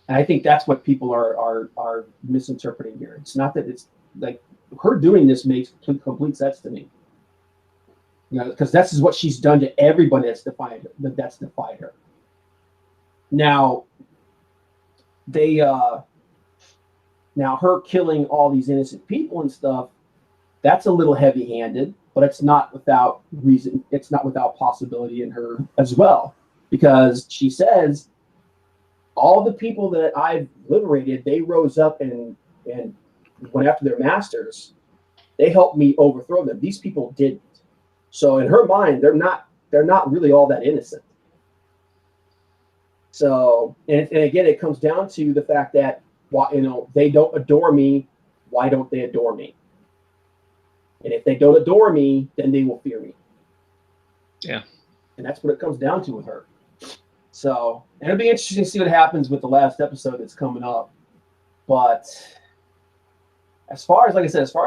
A: And I think that's what people are misinterpreting here. It's not that it's like her doing this makes complete sense to me. Because this is what she's done to everybody that's defied her. Now, now her killing all these innocent people and stuff, that's a little heavy-handed, but it's not without reason. It's not without possibility in her as well, because she says, all the people that I've liberated, they rose up and went after their masters. They helped me overthrow them. These people didn't. So in her mind, they're not really all that innocent. So, and again, it comes down to the fact that, they don't adore me. Why don't they adore me? And if they don't adore me, then they will fear me.
B: Yeah.
A: And that's what it comes down to with her. So, and it'll be interesting to see what happens with the last episode that's coming up. But as far as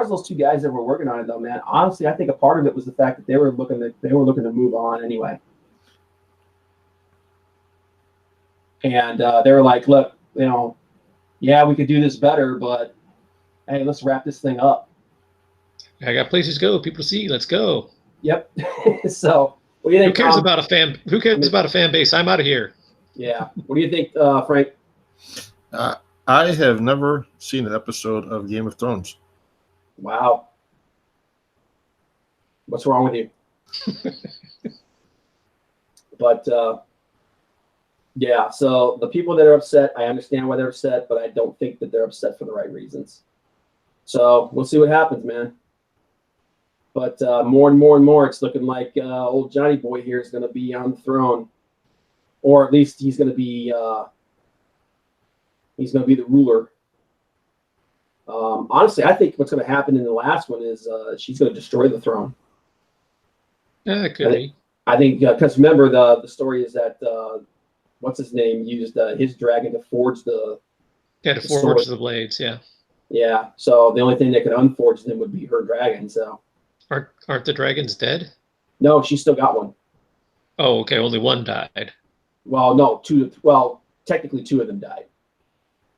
A: those two guys that were working on it, though, man, honestly, I think a part of it was the fact that they were looking to move on anyway. And they were like, look, yeah, we could do this better, but hey, let's wrap this thing up.
B: I got places to go, people to see. Let's go.
A: Yep. So, what do you think?
B: Who cares about a fan? Who cares about a fan base? I'm out of here.
A: Yeah. What do you think, Frank?
C: I have never seen an episode of Game of Thrones.
A: Wow. What's wrong with you? But Yeah, so the people that are upset, I understand why they're upset, but I don't think that they're upset for the right reasons. So we'll see what happens, man. But more and more and more, it's looking like old Johnny Boy here is going to be on the throne, or at least he's going to be the ruler. Honestly, I think what's going to happen in the last one is she's going to destroy the throne.
B: Yeah, it could be.
A: I think because remember the story is that what's his name used his dragon to forge the
B: Yeah, to forge the blades. Yeah.
A: Yeah. So the only thing that could unforge them would be her dragon. So
B: aren't the dragons dead?
A: no, she still got one.
B: Oh, okay. Only one died.
A: Well, no, two. Well, technically, two of them died.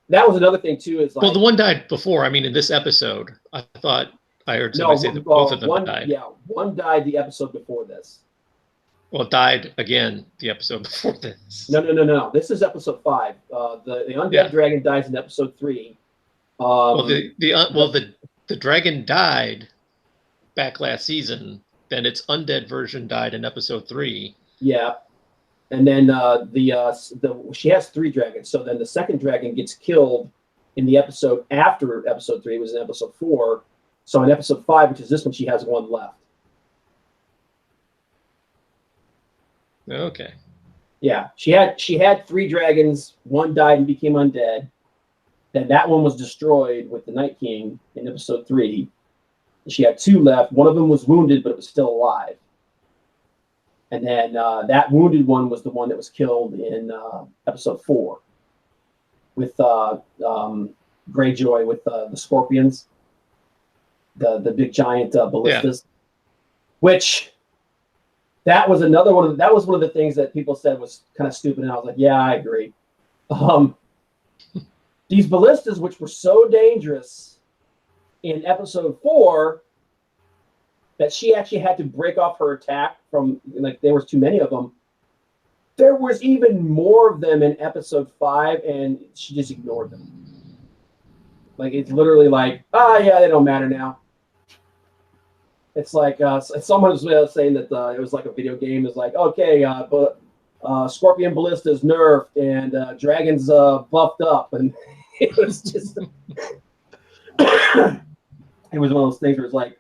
A: That was another thing too. Is like,
B: well, the one died before. I mean, in this episode, I thought I heard somebody say that both of them died.
A: Yeah, one died the episode before this.
B: Well, died again the episode before this.
A: No. This is episode 5. The undead dragon dies in episode 3.
B: Well, the dragon died back last season. Then its undead version died in episode 3.
A: Yeah, and then she has 3 dragons. So then the second dragon gets killed in the episode after episode 3. It was in episode 4. So in episode 5, which is this one, she has 1 left.
B: Okay.
A: Yeah, she had 3 dragons. 1 died and became undead. Then that one was destroyed with the Night King in episode 3. She had 2 left. One of them was wounded, but it was still alive. And then that wounded one was the one that was killed in episode 4 with Greyjoy with the scorpions, the big giant ballistas, which. That was another one. That was one of the things that people said was kind of stupid, and I was like, "Yeah, I agree." These ballistas, which were so dangerous in episode 4, that she actually had to break off her attack from like there was too many of them. There was even more of them in episode 5, and she just ignored them. Like it's literally like, yeah, they don't matter now. It's like someone was saying that it was like a video game. It's like, okay, but Scorpion Ballista's nerfed and Dragon's buffed up, and it was just it was one of those things where it's like,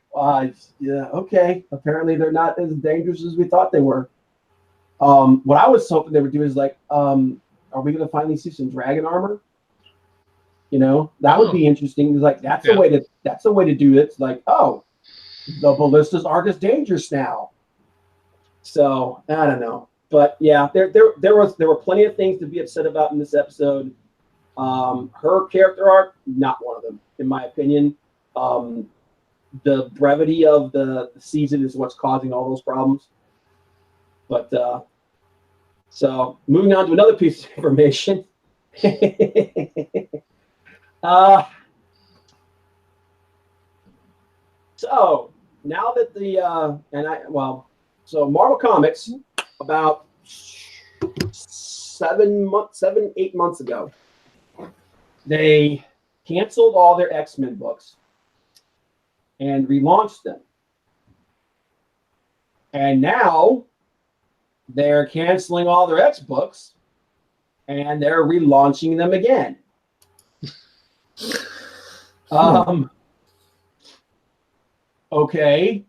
A: yeah, okay, apparently they're not as dangerous as we thought they were. What I was hoping they would do is like, are we going to finally see some dragon armor? You know, that would be interesting. It's like that's the way to do it. It's like, oh. The ballistas aren't as dangerous now. So I don't know, but yeah, there were plenty of things to be upset about in this episode. Her character arc, not one of them, in my opinion. The brevity of the season is what's causing all those problems. But so moving on to another piece of information. So now that so Marvel Comics about 8 months ago, they canceled all their X-Men books and relaunched them. And now they're canceling all their X books and they're relaunching them again. Okay.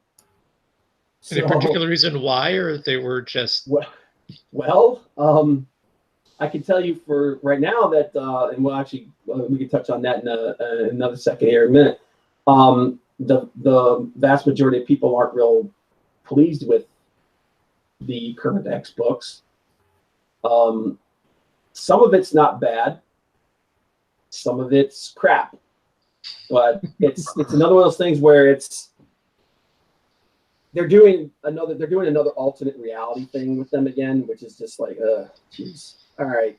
B: Any particular reason why, or they were just
A: well, I can tell you for right now that, and we can touch on that in another second here in a minute. The vast majority of people aren't real pleased with the current X books. Some of it's not bad. Some of it's crap. But it's another one of those things where they're doing another alternate reality thing with them again, which is just like, jeez. All right.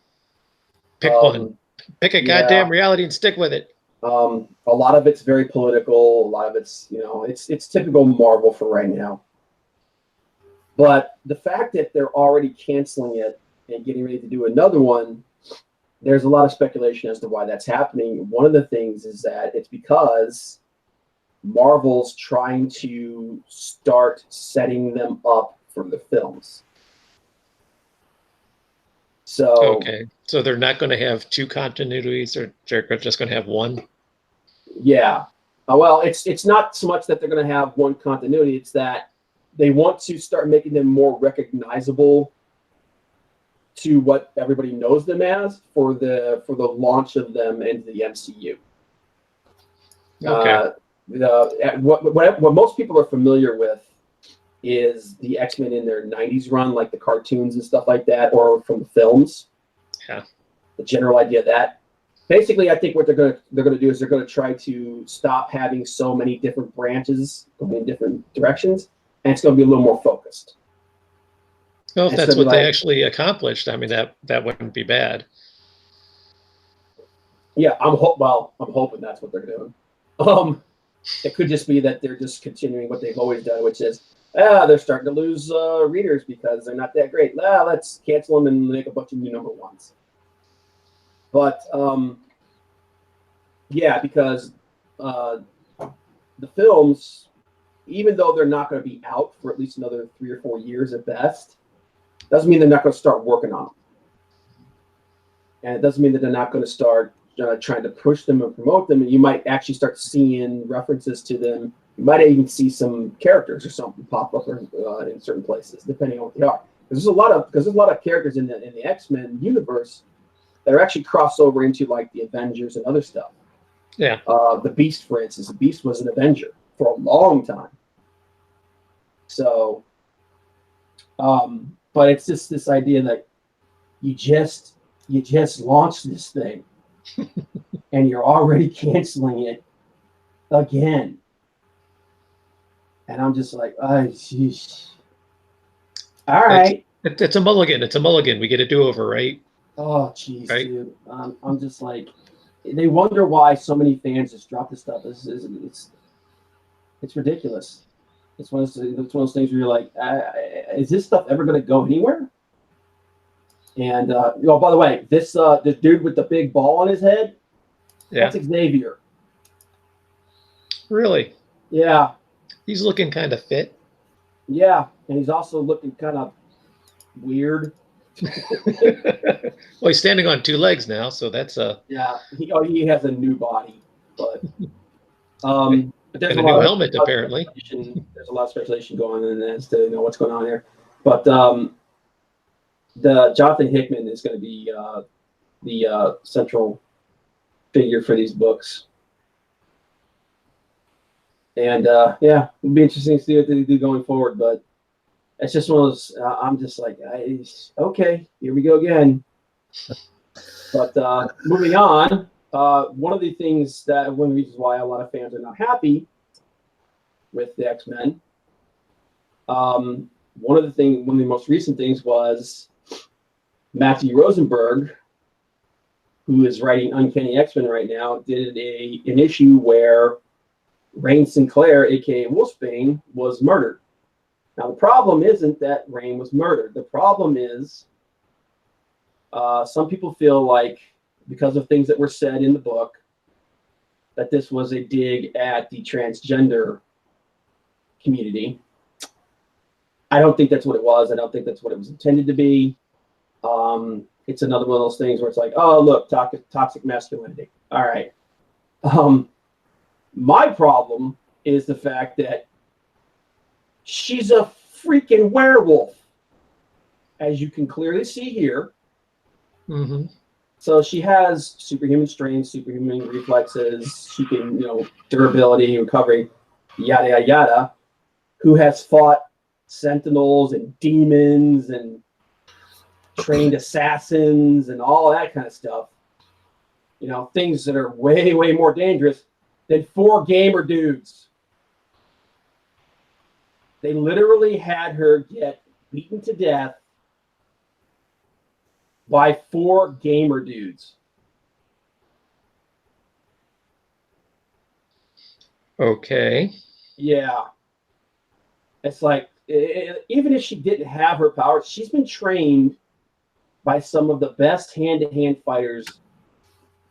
B: Pick one. Pick a goddamn reality and stick with it.
A: A lot of it's very political. A lot of it's, it's typical Marvel for right now. But the fact that they're already canceling it and getting ready to do another one, there's a lot of speculation as to why that's happening. One of the things is that it's because Marvel's trying to start setting them up for the films. So
B: Okay. So they're not going to have two continuities, or they're just going to have one?
A: yeah. Well, it's not so much that they're going to have one continuity. It's that they want to start making them more recognizable to what everybody knows them as for the launch of them into the MCU.
B: Okay.
A: What most people are familiar with is the X-Men in their 90s run, like the cartoons and stuff like that, or from the films.
B: Yeah.
A: The general idea of that. Basically, I think what they're gonna do is they're gonna try to stop having so many different branches going in different directions, and it's gonna be a little more focused.
B: Well, if
A: It's
B: that's
A: gonna be
B: what they
A: like,
B: actually accomplished, I mean, that wouldn't be bad.
A: yeah, I'm hoping that's what they're doing. It could just be that they're just continuing what they've always done, which is, they're starting to lose readers because they're not that great. Let's cancel them and make a bunch of new number ones. But yeah, because the films, even though they're not going to be out for at least another 3 or 4 years at best, doesn't mean they're not going to start working on them. And it doesn't mean that they're not going to start trying to push them and promote them. And you might actually start seeing references to them. You might even see some characters or something pop up in certain places, depending on what they are. Because there's a lot of characters in the X-Men universe that are actually crossover into like the Avengers and other stuff.
B: Yeah.
A: The Beast, for instance, the Beast was an Avenger for a long time. So, but it's just this idea that you just launched this thing, and you're already canceling it again. And I'm just like, oh, jeez. All right.
B: It's a mulligan. It's a mulligan. We get a do-over, right?
A: Oh, jeez,
B: Right.
A: dude. I'm just like, they wonder why so many fans just drop this stuff. It's ridiculous. It's one of those things where you're like, is this stuff ever going to go anywhere? And oh, by the way, this dude with the big ball on his head,
B: Yeah.
A: that's Xavier.
B: Really?
A: Yeah.
B: He's looking kind of fit.
A: Yeah, and he's also looking kind of weird.
B: Well, he's standing on two legs now, so that's
A: yeah. He has a new body, but there's
B: and a new helmet apparently.
A: There's a lot of speculation going on as to what's going on here, but the Jonathan Hickman is going to be the central figure for these books. And yeah, it'll be interesting to see what they do going forward. But it's just one of those. I'm just like, okay, here we go again. But moving on, one of the reasons why a lot of fans are not happy with the X-Men. One of the most recent things was Matthew Rosenberg, who is writing Uncanny X-Men right now, did an issue where Rain Sinclair, aka Wolfsbane, was murdered. Now the problem isn't that Rain was murdered. The problem is some people feel like, because of things that were said in the book, that this was a dig at the transgender community. I don't think that's what it was. I don't think that's what it was intended to be. It's another one of those things where it's like, oh, look, toxic masculinity. All right. My problem is the fact that she's a freaking werewolf, as you can clearly see here.
B: Mm-hmm.
A: So she has superhuman strength, superhuman reflexes. She can, durability, recovery, yada, yada, yada. Who has fought sentinels and demons and trained assassins and all that kind of stuff. Things that are way, way more dangerous than 4 gamer dudes. They literally had her get beaten to death by 4 gamer dudes.
B: Okay.
A: Yeah. It's like, even if she didn't have her powers, she's been trained by some of the best hand-to-hand fighters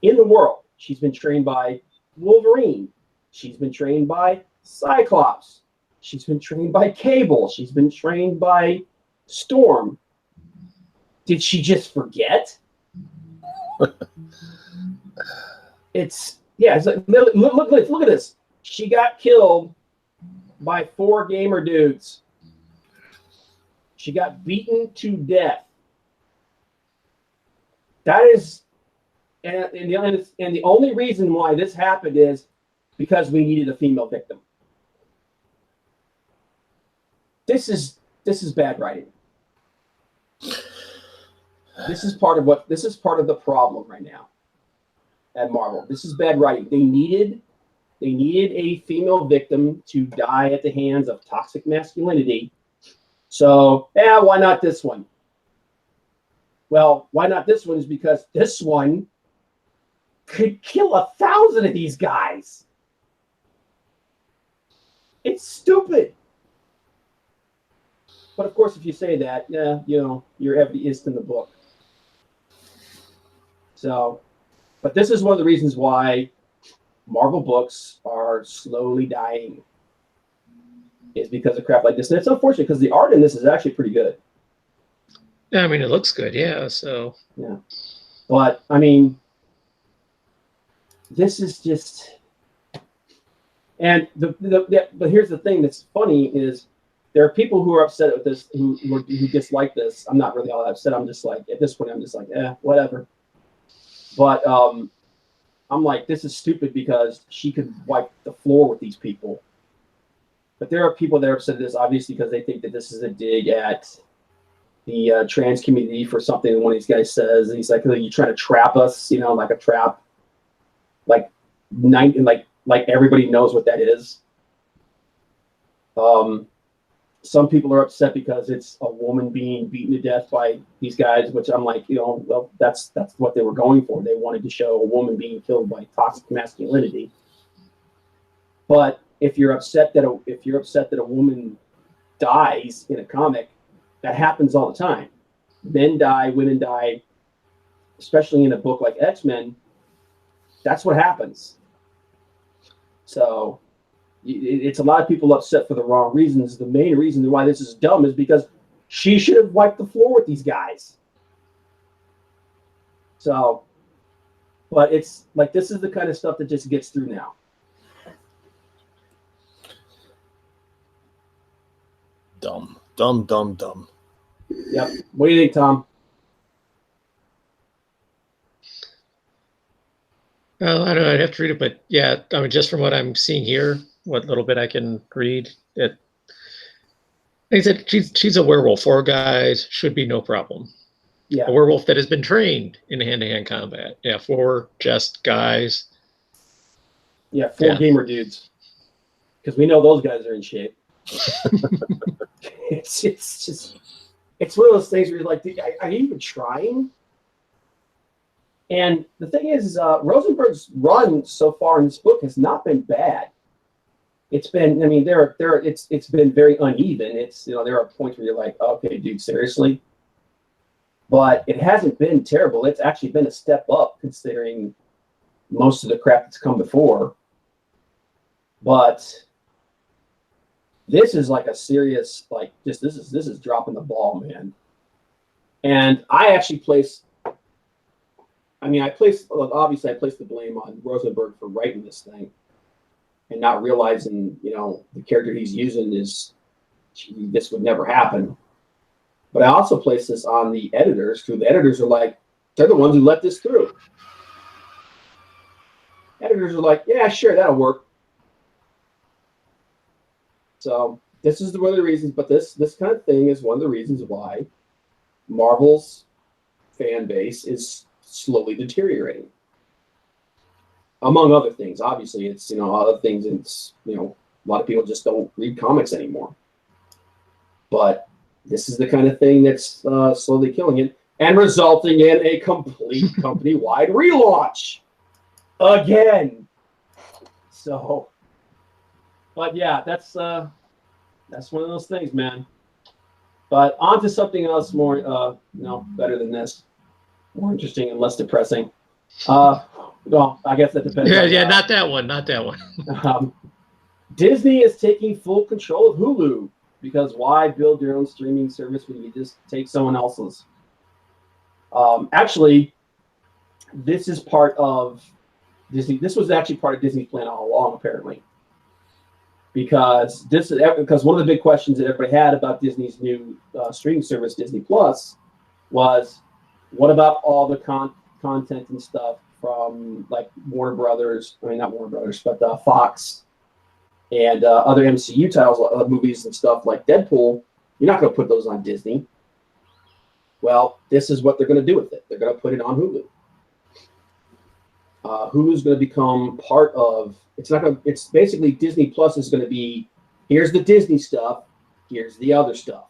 A: in the world. She's been trained by Wolverine. She's been trained by Cyclops. She's been trained by Cable. She's been trained by Storm. Did she just forget? It's like, look at this. She got killed by 4 gamer dudes. She got beaten to death. That is, and the only reason why this happened is because we needed a female victim. This is bad writing. This is part of the problem right now at Marvel. This is bad writing. They needed a female victim to die at the hands of toxic masculinity. So, why not this one? Well, why not this one is because this one could kill 1,000 of these guys. It's stupid. But of course, if you say that, you're evidence in the book. So, but this is one of the reasons why Marvel books are slowly dying. Is because of crap like this. And it's unfortunate because the art in this is actually pretty good.
B: Yeah, I mean, it looks good, yeah, so.
A: Yeah. But, I mean, this is just... And but here's the thing that's funny is there are people who are upset with this, who dislike this. I'm not really all that upset. I'm just like, at this point, I'm just like, whatever. But I'm like, this is stupid because she could wipe the floor with these people. But there are people that are upset at this, obviously, because they think that this is a dig at the trans community for something one of these guys says. And he's like, you're trying to trap us, like a trap. Like everybody knows what that is. Some people are upset because it's a woman being beaten to death by these guys, which I'm like, well, that's what they were going for. They wanted to show a woman being killed by toxic masculinity. But if you're upset that a woman dies in a comic, that happens all the time. Men die, women die, especially in a book like X-Men. That's what happens. So it's a lot of people upset for the wrong reasons. The main reason why this is dumb is because she should have wiped the floor with these guys. So, but it's like, this is the kind of stuff that just gets through now.
C: Dumb.
A: Yep. What do you think, Tom?
B: Well, I don't know. I'd have to read it, but yeah, I mean, just from what I'm seeing here, what little bit I can read, like I said, she's a werewolf. 4 guys should be no problem.
A: Yeah.
B: A werewolf that has been trained in hand-to-hand combat. Yeah, 4 just guys.
A: Yeah, 4 gamer dudes. Because we know those guys are in shape. It's one of those things where you're like, are you even trying? And the thing is, Rosenberg's run so far in this book has not been bad. It's been, I mean, it's been very uneven. It's, there are points where you're like, okay, dude, seriously. But it hasn't been terrible. It's actually been a step up considering most of the crap that's come before. But this is like a serious, like, this is dropping the ball, man. And I actually obviously I placed the blame on Rosenberg for writing this thing and not realizing, the character he's using this would never happen. But I also placed this on the editors, who the editors are like, they're the ones who let this through. Editors are like, yeah, sure, that'll work. So this is one of the reasons, but this kind of thing is one of the reasons why Marvel's fan base is slowly deteriorating. Among other things, obviously, it's other things. It's a lot of people just don't read comics anymore. But this is the kind of thing that's slowly killing it and resulting in a complete company-wide relaunch again. So, but yeah, that's one of those things, man. But on to something else more, better than this, more interesting and less depressing. Well, I guess that depends.
B: Yeah, not that one.
A: Disney is taking full control of Hulu because why build your own streaming service when you just take someone else's? Actually, this is part of Disney. This was actually part of Disney's plan all along, apparently. Because one of the big questions that everybody had about Disney's new streaming service, Disney Plus, was what about all the content and stuff from like Warner Brothers? I mean, not Warner Brothers, but Fox and other MCU titles, movies and stuff like Deadpool. You're not going to put those on Disney. Well, this is what they're going to do with it. They're going to put it on Hulu. Hulu's going to become part of. It's basically Disney Plus is going to be. Here's the Disney stuff. Here's the other stuff.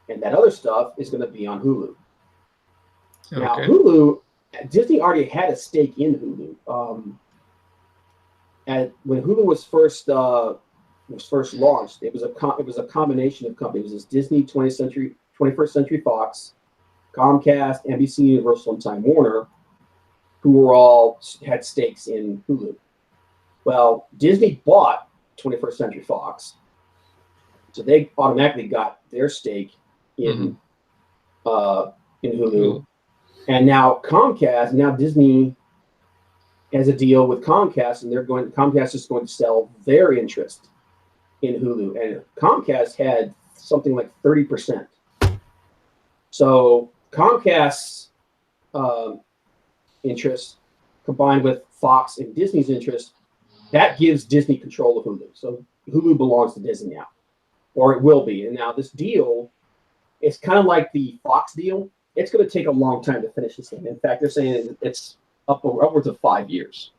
A: And that other stuff is going to be on Hulu. Okay. Now, Hulu, Disney already had a stake in Hulu. And when Hulu was first launched, it was a combination of companies. It was Disney, 21st Century Fox, Comcast, NBC Universal, and Time Warner, who all had stakes in Hulu. Well, Disney bought 21st Century Fox, so they automatically got their stake in Hulu. And now Disney has a deal with Comcast, and Comcast is going to sell their interest in Hulu. And Comcast had something like 30%. So Comcast's interest combined with Fox and Disney's interest, that gives Disney control of Hulu. So Hulu belongs to Disney now, or it will be. And now this deal, it's kind of like the Fox deal. It's going to take a long time to finish this thing. In fact, they're saying it's upwards of 5 years.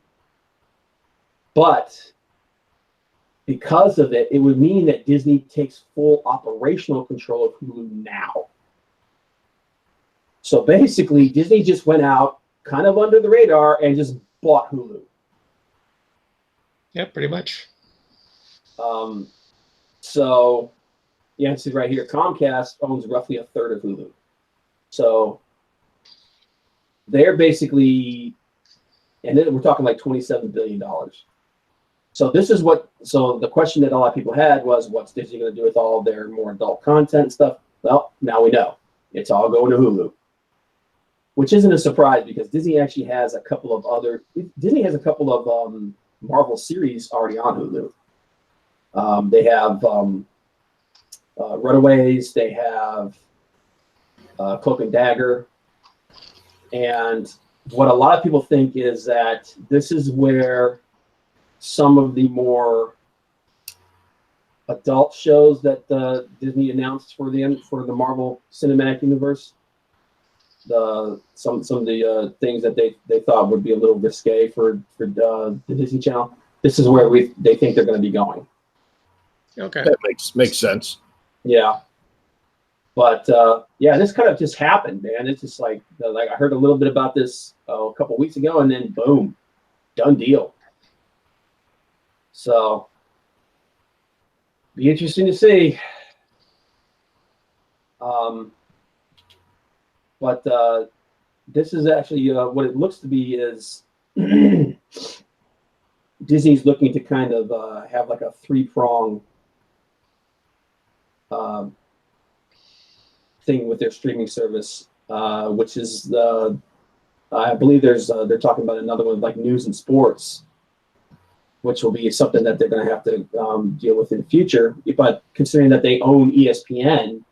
A: But because of it, it would mean that Disney takes full operational control of Hulu now. So basically, Disney just went out kind of under the radar and just bought Hulu.
B: Yeah, pretty much.
A: So, yeah, see right here, Comcast owns roughly a third of Hulu. So they're basically, and then we're talking like $27 billion. So the question that a lot of people had was, what's Disney going to do with all of their more adult content and stuff? Well, now we know. It's all going to Hulu. Which isn't a surprise because Disney actually has a couple of Marvel series already on Hulu. They have Runaways, they have Cloak and Dagger. And what a lot of people think is that this is where some of the more adult shows that Disney announced for the Marvel Cinematic Universe, some of the things that they thought would be a little risque for the Disney Channel. This is where they think they're going to be going.
B: Okay,
C: that makes sense.
A: Yeah, but this kind of just happened, man. It's just like I heard a little bit about this a couple weeks ago, and then boom, done deal. So, be interesting to see. But this is actually what it looks to be is Disney's looking to kind of have like a three-prong thing with their streaming service, which is I believe they're talking about another one like news and sports, which will be something that they're going to have to deal with in the future. But considering that they own ESPN,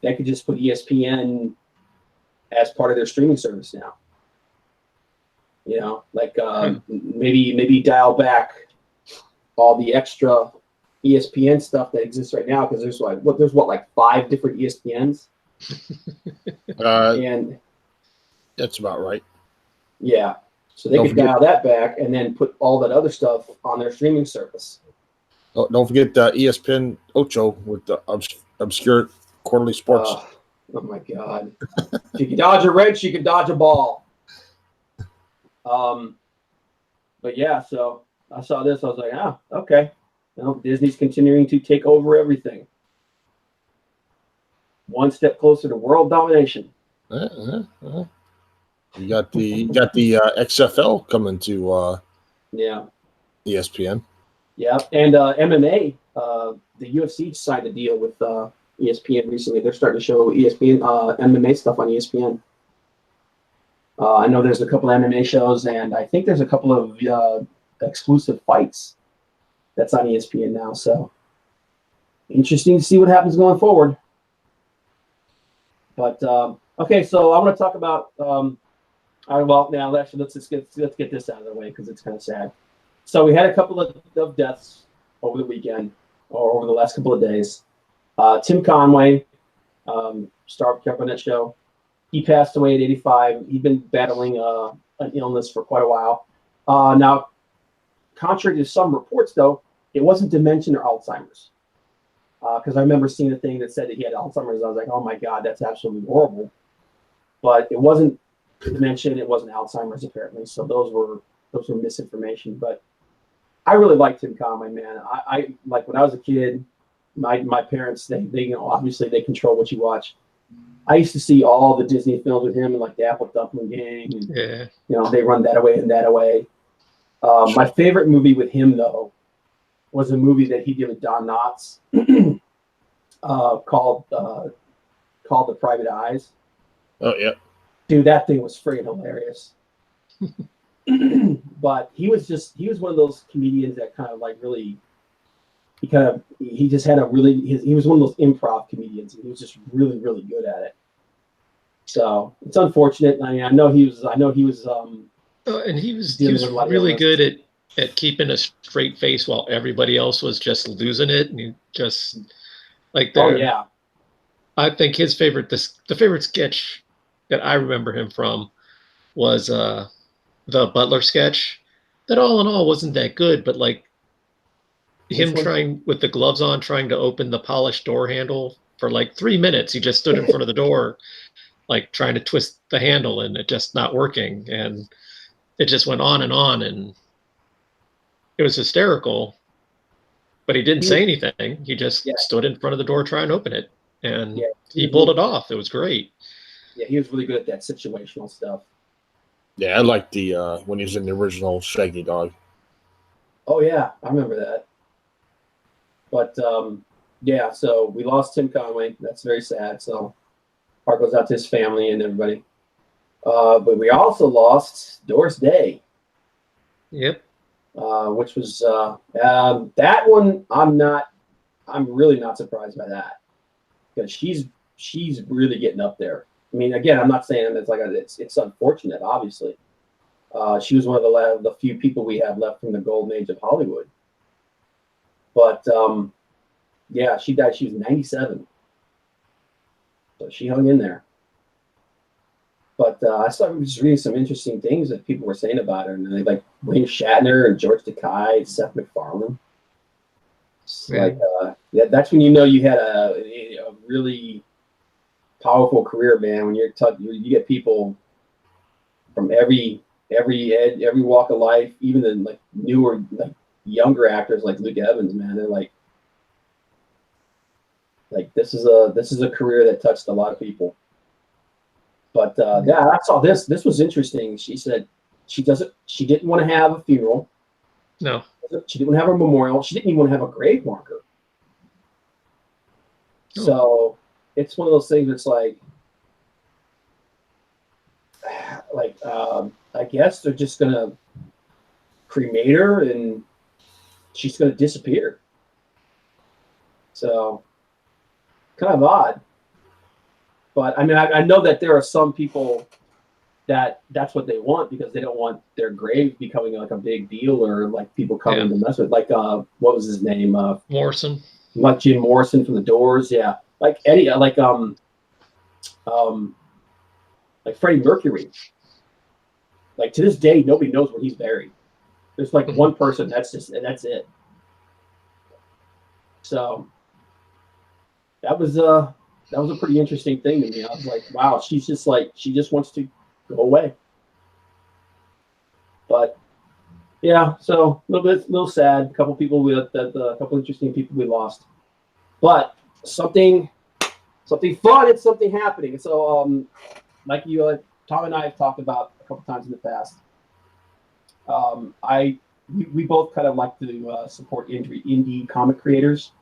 A: they could just put ESPN as part of their streaming service now. You know, like maybe dial back all the extra ESPN stuff that exists right now, because there's like 5 different ESPNs. And
C: that's about right.
A: Yeah. So they could dial that back and then put all that other stuff on their streaming service.
C: Don't forget ESPN Ocho with the obscure quarterly sports.
A: Oh my God. If you can dodge a wrench, you can dodge a ball. But yeah, so I saw this. I was like, okay. Disney's continuing to take over everything. One step closer to world domination.
C: You got the XFL coming to ESPN.
A: Yeah, and MMA, the UFC signed a deal with ESPN recently. They're starting to show ESPN MMA stuff on ESPN. I know there's a couple of MMA shows, and I think there's a couple of exclusive fights that's on ESPN now. So interesting to see what happens going forward. But okay, so I want to talk about. All right, well, now let's get this out of the way because it's kind of sad. So we had a couple of deaths over the weekend or over the last couple of days. Tim Conway, star of the Net Show, he passed away at 85. He'd been battling an illness for quite a while. Now, contrary to some reports, though, it wasn't dementia or Alzheimer's. Because I remember seeing a thing that said that he had Alzheimer's. I was like, oh my God, that's absolutely horrible. But it wasn't dementia, it wasn't Alzheimer's apparently. So those were misinformation. But I really liked Tim Conway, man. I like when I was a kid, my parents, they obviously they control what you watch. I used to see all the Disney films with him, like the Apple Dumpling Gang. And, they run that away and that away. My favorite movie with him, though, was a movie that he did with Don Knotts called The Private Eyes.
C: Oh, yeah.
A: Dude, that thing was friggin' hilarious. But he was one of those comedians that kind of like really, he just had he was one of those improv comedians, and he was just really, really good at it. So it's unfortunate. I mean, I know he was.
B: And he was really good at keeping a straight face while everybody else was just losing it, and he just like
A: oh yeah.
B: I think his favorite the favorite sketch that I remember him from was the Butler sketch. That all in all wasn't that good, but like him trying with the gloves on, trying to open the polished door handle for like 3 minutes. He just stood in front of the door, like trying to twist the handle, and it just not working, and it just went on, and it was hysterical. But he didn't say anything. He just stood in front of the door trying to open it, and he pulled it off. It was great.
A: Yeah, he was really good at that situational stuff.
C: Yeah, I like the when he was in the original Shaggy Dog.
A: Oh yeah, I remember that. But yeah, so we lost Tim Conway. That's very sad. So heart goes out to his family and everybody. But we also lost Doris Day.
B: Yep.
A: Which was that one. I'm really not surprised by that because she's really getting up there. I mean, again, I'm not saying it's unfortunate. Obviously, she was one of the few people we have left from the golden age of Hollywood. But yeah, she died. She was 97, so she hung in there. But I started just reading some interesting things that people were saying about her, and they like William Shatner and George Takei, Seth MacFarlane. Like, that's when you know you had a really powerful career, man. When you get people from every walk of life, even the like newer, like younger actors like Luke Evans, man. They're like this is a career that touched a lot of people. But yeah, I saw this. This was interesting. She said she didn't want to have a funeral.
B: No.
A: She didn't want to have a memorial. She didn't even want to have a grave marker. Oh. So it's one of those things that's like I guess they're just gonna cremate her and she's gonna disappear. So kind of odd. But I mean, I know that there are some people that's what they want because they don't want their grave becoming like a big deal or like people coming to mess with. Like, what was his name?
B: Morrison.
A: Like Jim Morrison from The Doors. Yeah. Like Eddie. Like Freddie Mercury. Like to this day, nobody knows where he's buried. There's like one person. That's it. So that was a pretty interesting thing to me. I was like, wow, she just wants to go away. But yeah, so a little sad. A couple people a couple interesting people we lost. But something fun and something happening. So like you, Tom and I have talked about a couple times in the past. We both kind of like to support indie comic creators.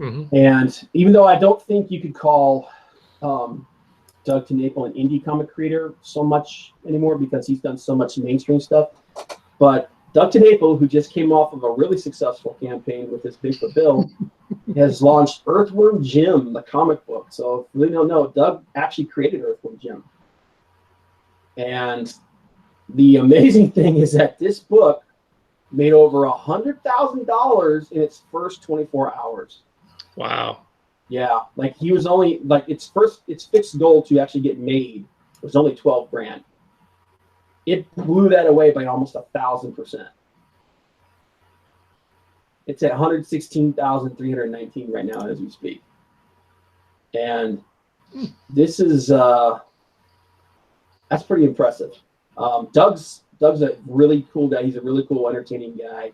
A: And even though I don't think you could call Doug TenNapel an indie comic creator so much anymore because he's done so much mainstream stuff, but Doug TenNapel, who just came off of a really successful campaign with his Bigfoot Bill, has launched Earthworm Jim, the comic book. So if you really don't know, Doug actually created Earthworm Jim. And the amazing thing is that this book made over $100,000 in its first 24 hours.
B: Wow.
A: Yeah, like he was only like its fixed goal to actually get made was only 12 grand. It blew that away by almost 1,000%. It's at 116,319 right now as we speak. And this is that's pretty impressive. Doug's a really cool guy. He's a really cool, entertaining guy.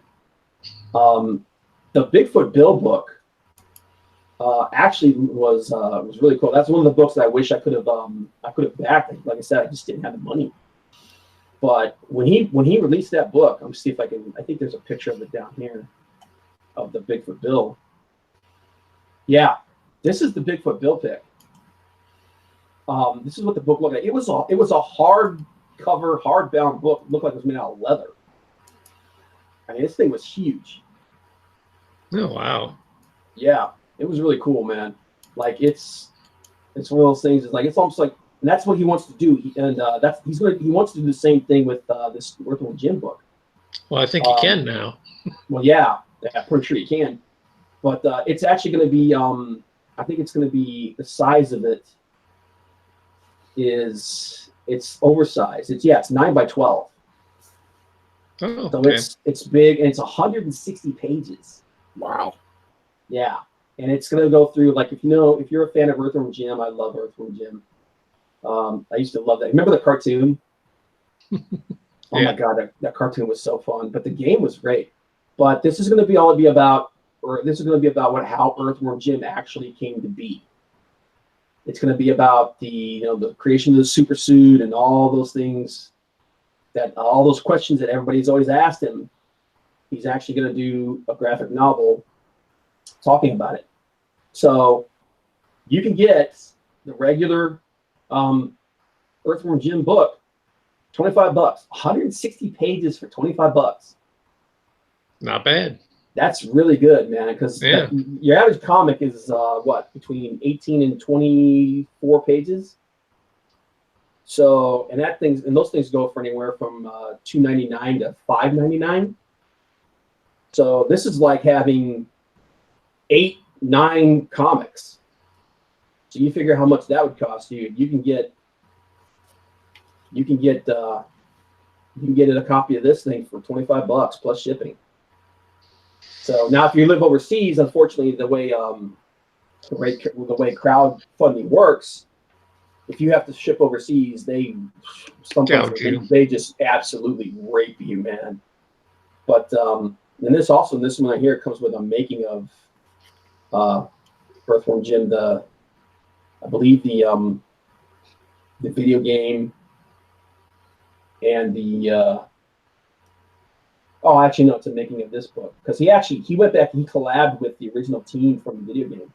A: The Bigfoot Bill book actually was really cool. That's one of the books that I wish I could have backed. Like I said, I just didn't have the money. But when he released that book, I'm gonna see if I can. I think there's a picture of it down here of the Bigfoot Bill. Yeah, this is the Bigfoot Bill pick. This is what the book looked like. It was a hard cover, hardbound book. It looked like it was made out of leather. I mean, this thing was huge.
B: Oh wow.
A: Yeah, it was really cool, man. Like it's one of those things. It's like it's almost like, and that's what he wants to do. He wants to do the same thing with this Earthworm Jim book.
B: Well, I think you can now.
A: Well, yeah, I'm pretty sure you can. But it's actually going to be. I think it's going to be the size of it. It's oversized. It's 9 by 12.
B: Oh,
A: so
B: okay.
A: it's big and it's 160 pages.
C: Wow.
A: Yeah, and it's going to go through like if you're a fan of Earthworm Jim, I love Earthworm Jim. I used to love that. Remember the cartoon? Oh my God, that cartoon was so fun. But the game was great. But this is going to be about how Earthworm Jim actually came to be. It's going to be about the creation of the super suit and all those things, all those questions that everybody's always asked him. He's actually going to do a graphic novel talking about it. So you can get the regular Earthworm Jim book, $25, 160 pages for $25.
B: Not bad.
A: That's really good, man, because your average comic is between 18 and 24 pages. So, and those things go for anywhere from $2.99 to $5.99. So this is like having 8-9 comics. So you figure how much that would cost you. You can get a copy of this thing for $25 plus shipping. So now, if you live overseas, unfortunately, the way crowdfunding works, if you have to ship overseas, they just absolutely rape you, man. But and this one right here comes with a making of Earthworm Jim, I believe the video game and the actually no, it's a making of this book because he went back and he collabed with the original team from the video game.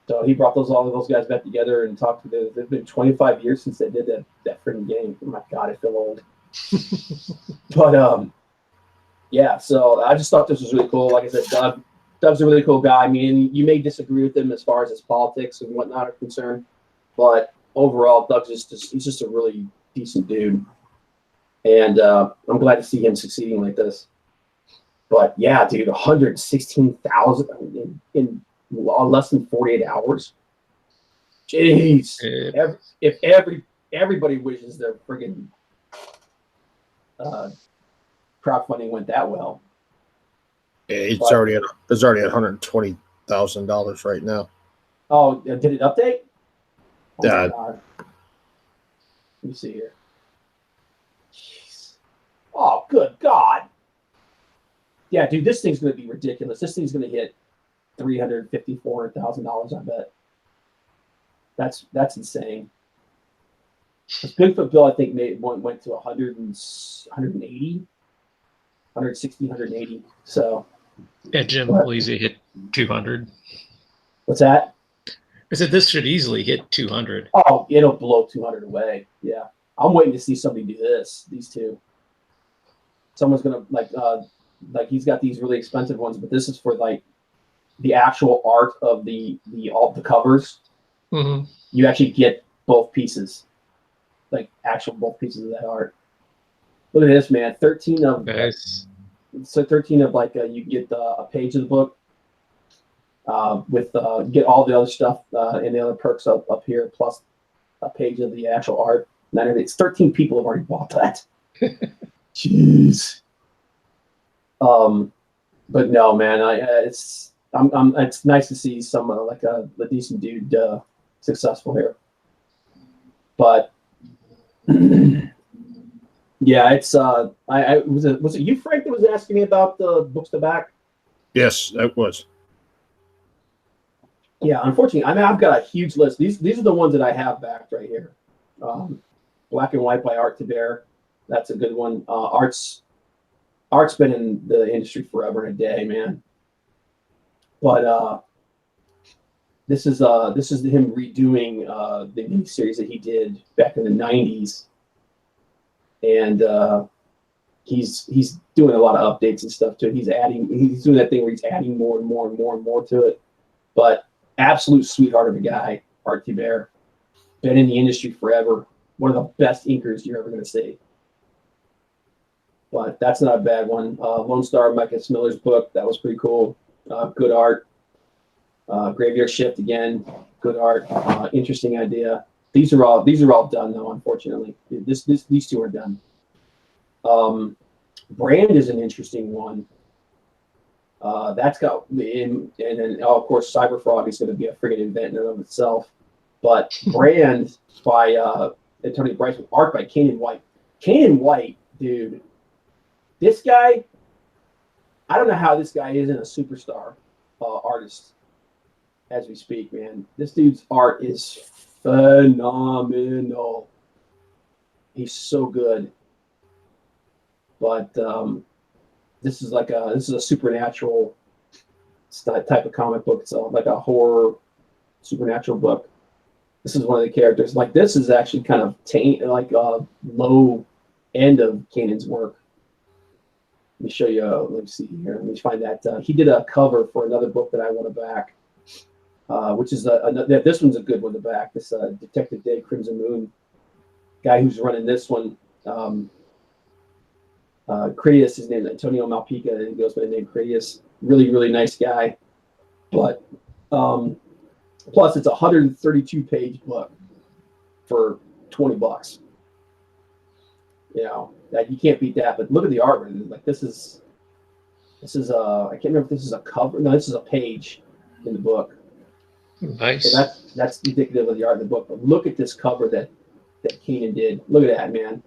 A: So he brought all of those guys back together and talked to them. It's been 25 years since they did that freaking game. Oh my God, I feel old. But yeah, so I just thought this was really cool. Like I said, Doug's a really cool guy. I mean, you may disagree with him as far as his politics and whatnot are concerned, but overall, he's just a really decent dude. And I'm glad to see him succeeding like this. But yeah, dude, 116,000 in less than 48 hours. Jeez. If everybody wishes their friggin' crowdfunding went that well.
C: Yeah, it's already at $120,000 right now.
A: Oh, did it update? Oh
C: Yeah.
A: my God. Let me see here. Jeez. Oh, good God. Yeah, dude, this thing's going to be ridiculous. This thing's going to hit $350,000, $400,000, I bet. That's insane. This Bigfoot Bill, I think, went to 160, 180. So,
B: Yeah, Jim
A: What?
B: will easily hit 200.
A: What's that?
B: I said this should easily hit 200.
A: Oh, it'll blow 200 away. Yeah, I'm waiting to see somebody do this. These two. Someone's gonna like he's got these really expensive ones, but this is for like the actual art of all the covers.
B: Mm-hmm.
A: You actually get both pieces, like actual both pieces of that art. Look at this, man. 13 of
B: Nice.
A: so 13 of like you get a page of the book with get all the other stuff and the other perks up here, plus a page of the actual art. And it's 13 people have already bought that. Jeez. But no, man, it's nice to see some like a decent dude successful here. But yeah, it's was it you, Frank, that was asking me about the books to back?
C: Yes, that was.
A: Yeah, unfortunately, I mean, I've got a huge list. These are the ones that I have backed right here. Black and White by Art to Bear. That's a good one. Art's been in the industry forever and a day, man. But this is him redoing the mini series that he did back in the '90s, and he's doing a lot of updates and stuff to it. He's doing that thing where he's adding more and more and more and more to it. But absolute sweetheart of a guy, Art Bear. Been in the industry forever. One of the best inkers you're ever going to see. But that's not a bad one. Lone Star, Mike S. Miller's book, that was pretty cool. Good art. Graveyard Shift again, good art. Interesting idea. These are all done though, unfortunately. These two are done. Brand is an interesting one. That's got and then of course Cyberfrog is going to be a friggin' event in and of itself. But Brand by Tony Bryce with art by Kanan White. Kanan White, dude, this guy, I don't know how this guy isn't a superstar artist as we speak, man. This dude's art is phenomenal. He's so good. But this is a supernatural type of comic book. It's like a horror supernatural book. This is one of the characters. Like this is actually kind of low end of Kanan's work. Let me show you. Let me see here. Let me find that. He did a cover for another book that I want to back, which is this one's a good one to back. This Detective Day Crimson Moon guy who's running this one. Critias, his name is Antonio Malpica, and he goes by the name Critias. Really, really nice guy. But plus, it's a 132-page book for $20. You know, that you can't beat that. But look at the art. Like this is I can't remember if this is a cover. No, this is a page in the book.
B: Nice.
A: So that's indicative of the art in the book. But look at this cover that Kanan did. Look at that, man.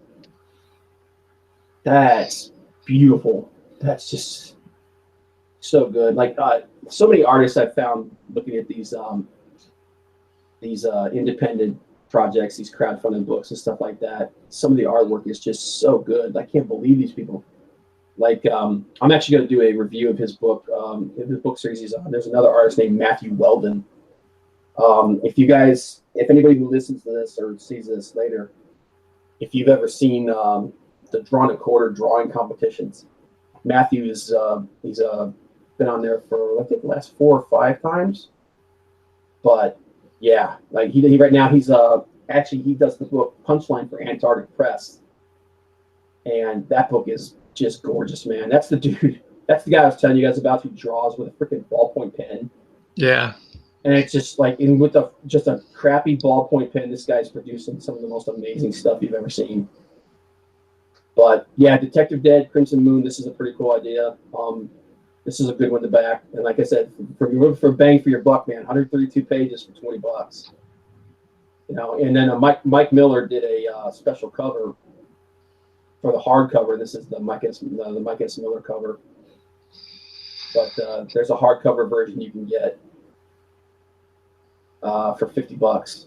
A: That's beautiful. That's just so good. Like so many artists I've found looking at these independent projects, these crowdfunding books and stuff like that. Some of the artwork is just so good. I can't believe these people. Like I'm actually going to do a review of his book. His book series he's on. There's another artist named Matthew Weldon. If anybody who listens to this or sees this later, if you've ever seen the Drawn and Quarter drawing competitions, Matthew he's been on there for I think the last 4 or 5 times. But yeah, like he right now he's actually he does the book Punchline for Antarctic Press, and that book is just gorgeous, man. That's the dude. That's the guy I was telling you guys about who draws with a freaking ballpoint pen.
B: Yeah.
A: And it's just like with just a crappy ballpoint pen, this guy's producing some of the most amazing stuff you've ever seen. But yeah, Detective Dead, Crimson Moon, this is a pretty cool idea. This is a good one to back. And like I said, for bang for your buck, man, 132 pages for $20. You know, and then Mike Miller did a special cover for the hardcover. This is the Mike S. Miller cover. But there's a hardcover version you can get for $50.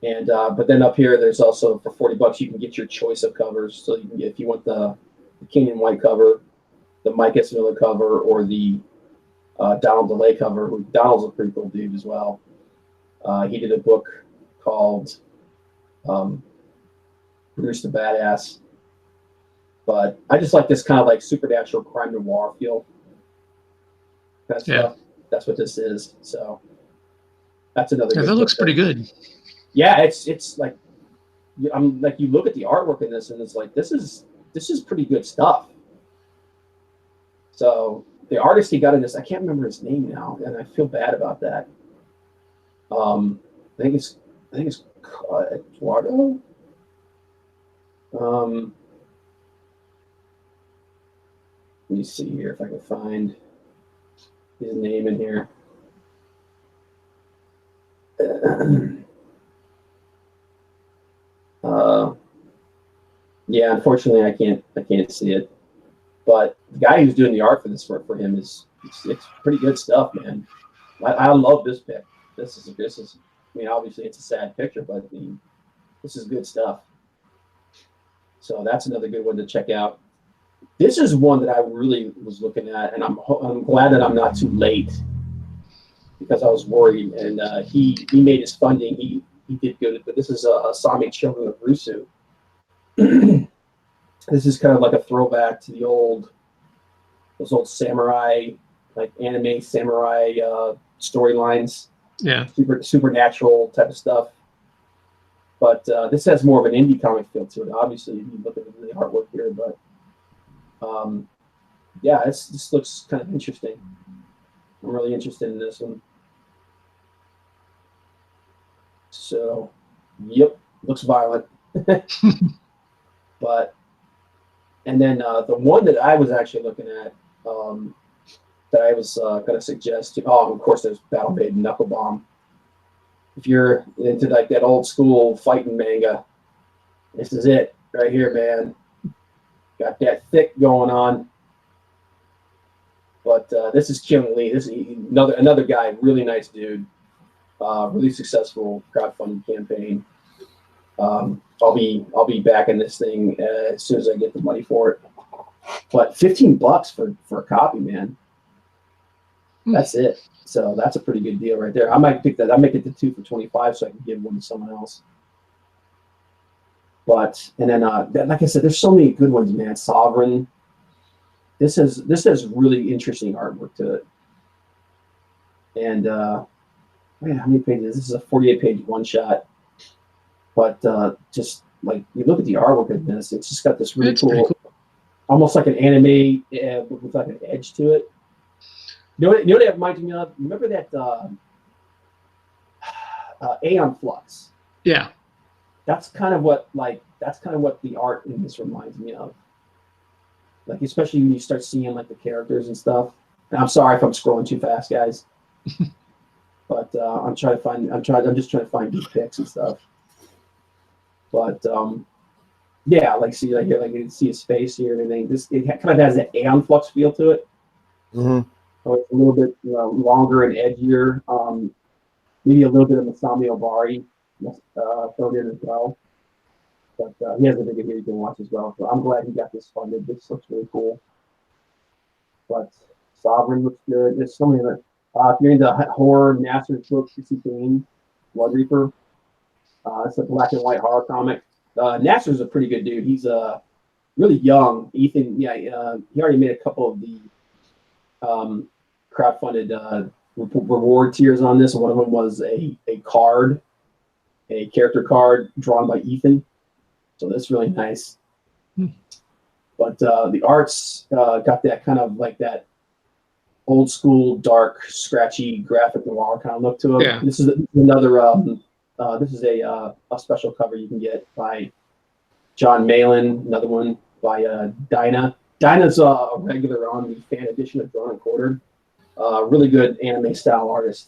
A: And but then up here, there's also for $40 you can get your choice of covers. So you can get, if you want the Kanan White cover, Mike Esmilla cover or the Donald DeLay cover. Donald's a pretty cool dude as well. He did a book called Bruce the Badass. But I just like this kind of like supernatural crime noir feel. Kind of stuff. That's what this is. So that's another.
B: Yeah, that looks pretty good.
A: Yeah, it's like I'm like you look at the artwork in this and it's like this is pretty good stuff. So the artist he got in this, I can't remember his name now, and I feel bad about that. I think it's Eduardo. Let me see here if I can find his name in here. Yeah, unfortunately, I can't see it. But the guy who's doing the art for this for him it's pretty good stuff, man. I love this pick. This is I mean, obviously it's a sad picture, but I mean, this is good stuff. So that's another good one to check out. This is one that I really was looking at, and I'm glad that I'm not too late because I was worried. And he made his funding. He did good, but this is Asami Children of Rusu. This is kind of like a throwback to those old samurai, like anime samurai storylines.
B: Yeah,
A: supernatural type of stuff. But this has more of an indie comic feel to it. Obviously, if you look at the artwork here, but yeah, this looks kind of interesting. I'm really interested in this one. So, yep, looks violent. But, and then the one that I was actually looking at, that I was going to suggest, of course, there's Battle Maiden Knuckle Bomb. If you're into like that old school fighting manga, this is it right here, man. Got that thick going on. But this is Kim Lee. This is another guy, really nice dude. Really successful crowdfunding campaign. I'll be back in this thing as soon as I get the money for it. But $15 for a copy, man. That's it. So that's a pretty good deal right there. I might pick that. I might get the 2 for $25 so I can give one to someone else. But and then like I said, there's so many good ones, man. Sovereign. This has really interesting artwork to it. And man, how many pages? This is a 48-page one shot. But just like you look at the artwork of this, it's just got this really cool, almost like an anime with like an edge to it. You know what it reminds me of? Remember that Aeon Flux?
B: Yeah.
A: That's kind of what the art in this reminds me of. Like especially when you start seeing like the characters and stuff. And I'm sorry if I'm scrolling too fast, guys. But I'm just trying to find good picks and stuff. But yeah, like see like here, like you can see his face here and everything. It kind of has that Aeon Flux feel to it.
C: Mm-hmm.
A: So it's a little bit longer and edgier. Maybe a little bit of Masami Obari thrown in as well. But he has a video here you can watch as well. So I'm glad he got this funded. This looks really cool. But Sovereign looks good. There's so many other. If you're into horror, Nasser's book, CC Kane, Blood Reaper. It's a black and white horror comic. Nasser's a pretty good dude. He's really young. Ethan, yeah, he already made a couple of the crowdfunded reward tiers on this. One of them was a character card drawn by Ethan. So that's really nice. But the art's got that kind of like that old school, dark, scratchy, graphic noir kind of look to it.
B: Yeah.
A: This is another. This is a special cover you can get by John Malin. Another one by Dinah. Dinah's a regular on the fan edition of Drawn and Quartered. Really good anime style artist.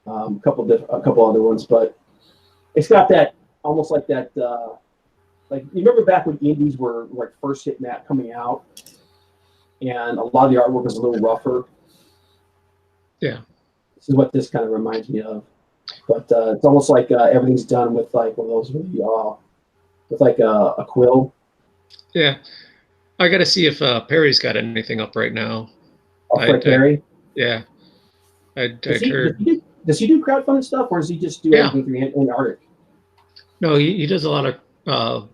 A: A couple other ones, but it's got that almost like that. Like you remember back when indies were like first hitting that coming out, and a lot of the artwork was a little rougher.
B: Yeah,
A: this is what this kind of reminds me of. But it's almost like everything's done with like one of those really with like a quill.
B: Yeah. I got to see if Perry's got anything up right now.
A: Fred Perry.
B: Yeah. I'd
A: Does
B: heard.
A: does he do crowdfunding stuff, or does he just do
B: Yeah.
A: everything through Antarctic?
B: No, he does a lot of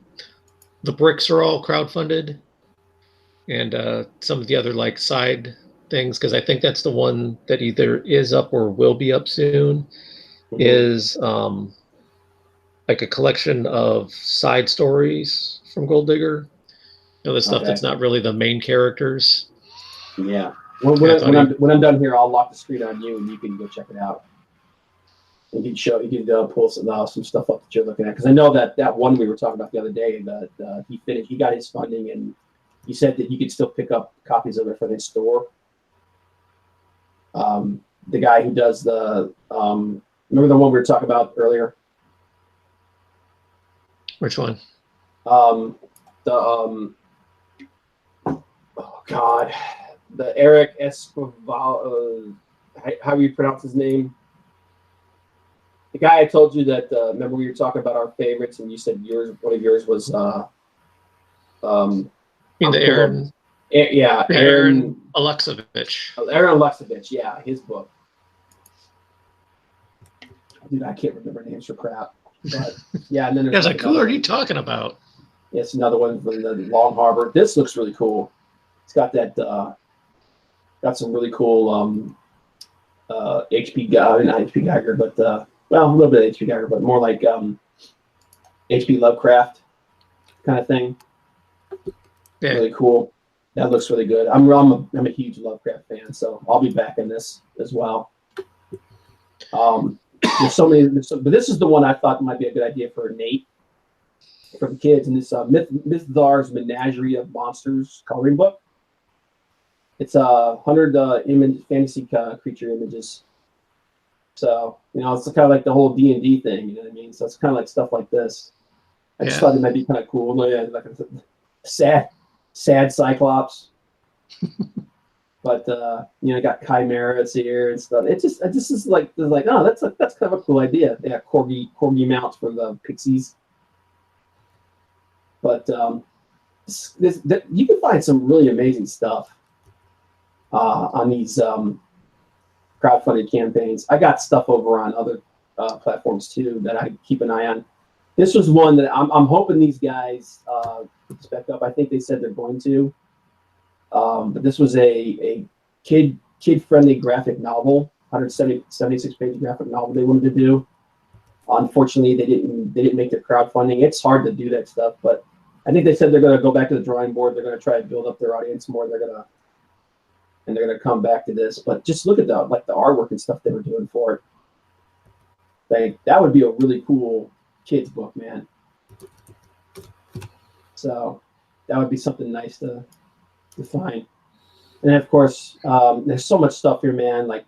B: the bricks are all crowdfunded, and some of the other like side things, because I think that's the one that either is up or will be up soon, is like a collection of side stories from Gold Digger. The stuff that's not really the main characters.
A: Yeah. When I'm done here, I'll lock the screen on you, and you can go check it out. And you can pull some stuff up that you're looking at, because I know that one we were talking about the other day that he got his funding, and he said that you could still pick up copies of it from his store. The guy who does the remember the one we were talking about earlier?
B: Which one?
A: Oh God, the Eric Esquivel. How do you pronounce his name? The guy I told you that remember we were talking about our favorites, and you said one of yours was
B: Aaron.
A: Yeah,
B: Aaron Alexovich.
A: Aaron Alexovich, yeah, his book. Dude, I can't remember names for crap. But yeah, and then there's
B: like who are you talking about?
A: Yeah, it's another one from the Long Harbor. This looks really cool. It's got that got some really cool HP guy, not HP Geiger, but well, a little bit of HP Geiger, but more like HP Lovecraft kind of thing. Yeah. Really cool. That looks really good. I'm a huge Lovecraft fan, so I'll be back in this as well. There's so many, but this is the one I thought might be a good idea for Nate, for the kids, and this Mythzar's Menagerie of Monsters coloring book. It's 100 fantasy creature images. So it's kind of like the whole D&D thing. You know what I mean? So it's kind of like stuff like this. I just thought it might be kind of cool. Like a sad Cyclops. But got chimeras here and stuff. It just is like oh, that's kind of a cool idea. They got corgi mounts for the pixies. But you can find some really amazing stuff on these crowdfunded campaigns. I got stuff over on other platforms too that I keep an eye on. This was one that I'm hoping these guys put this back up. I think they said they're going to. But this was a kid-friendly graphic novel, 176-page graphic novel they wanted to do. Unfortunately, they didn't make the crowdfunding. It's hard to do that stuff, but I think they said they're going to go back to the drawing board. They're going to try to build up their audience more. They're going to come back to this. But just look at the artwork and stuff they were doing for it. That would be a really cool kids book, man. So that would be something nice to find. And of course, there's so much stuff here, man. Like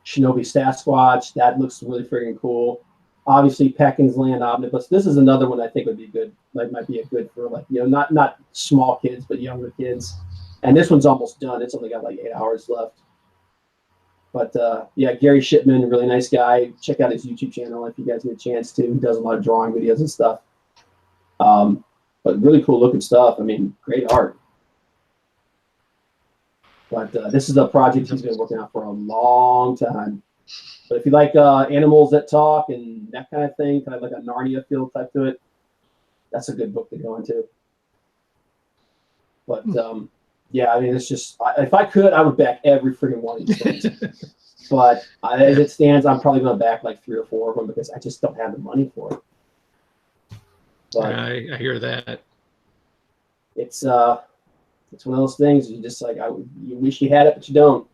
A: Shinobi Sasquatch, that looks really freaking cool. Obviously, Peckins Land Omnibus. This is another one I think would be good. Might be a good for not small kids, but younger kids. And this one's almost done. It's only got like 8 hours left. But Gary Shipman, really nice guy. Check out his YouTube channel if you guys get a chance to. He does a lot of drawing videos and stuff. But really cool looking stuff. I mean, great art. But this is a project he's been working on for a long time. But if you like animals that talk and that kind of thing, kind of like a Narnia feel type to it, that's a good book to go into. But I mean, it's just if I could, I would back every freaking one of these things. But as it stands, I'm probably going to back like 3 or 4 of them because I just don't have the money for it. But
B: I hear that.
A: It's one of those things you just you wish you had it, but you don't.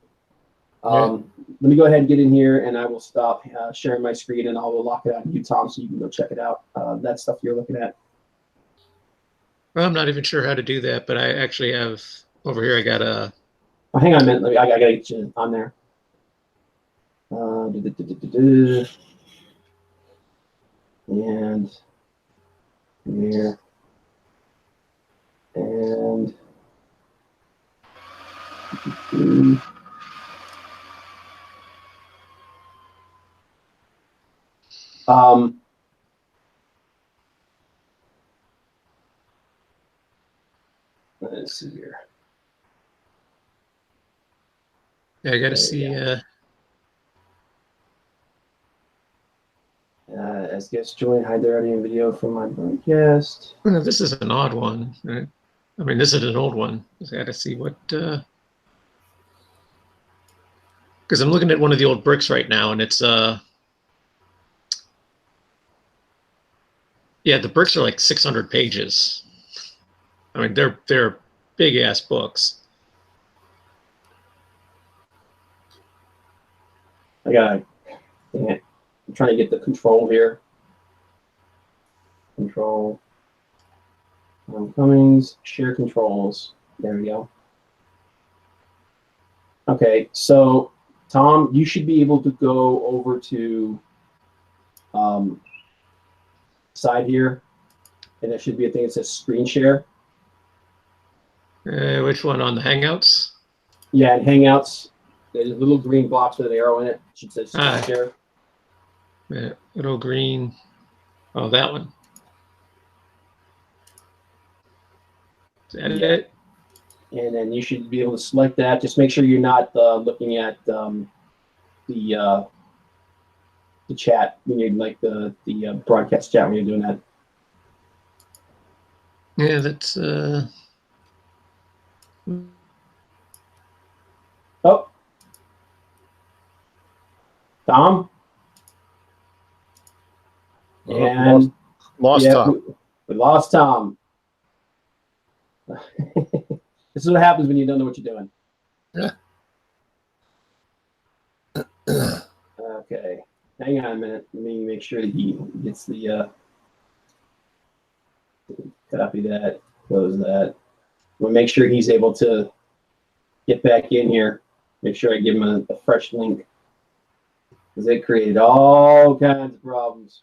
A: Let me go ahead and get in here, and I will stop sharing my screen, and I will lock it on you, Tom, so you can go check it out. That stuff you're looking at.
B: Well, I'm not even sure how to do that, but I actually have over here. I got a.
A: Oh, hang on a minute. I gotta get you on there. And here and. Let's see here.
B: Yeah, I got to see.
A: As guests join, hide their audio and video from my broadcast.
B: This is an odd one. Right? I mean, this is an old one. I got to see what. Because I'm looking at one of the old bricks right now, and it's yeah, the bricks are like 600 pages. I mean, they're big ass books.
A: I'm trying to get the control here. Control. Cummings, share controls. There we go. Okay, so Tom, you should be able to go over to side here, and there should be a thing that says screen share.
B: Which one, on the Hangouts?
A: Yeah, in Hangouts, there's a little green box with an arrow in it. It should say screen share.
B: Yeah, little green. Oh, that one. Is that it?
A: And then you should be able to select that. Just make sure you're not looking at the chat when you're like the broadcast chat when you're doing that.
B: Yeah, that's
A: Oh, Tom. And
C: lost Tom.
A: We lost Tom. This is what happens when you don't know what you're doing.
C: Yeah.
A: Okay. Hang on a minute. Let me make sure that he gets the copy that, close that. We'll make sure he's able to get back in here. Make sure I give him a fresh link. Because it created all kinds of problems.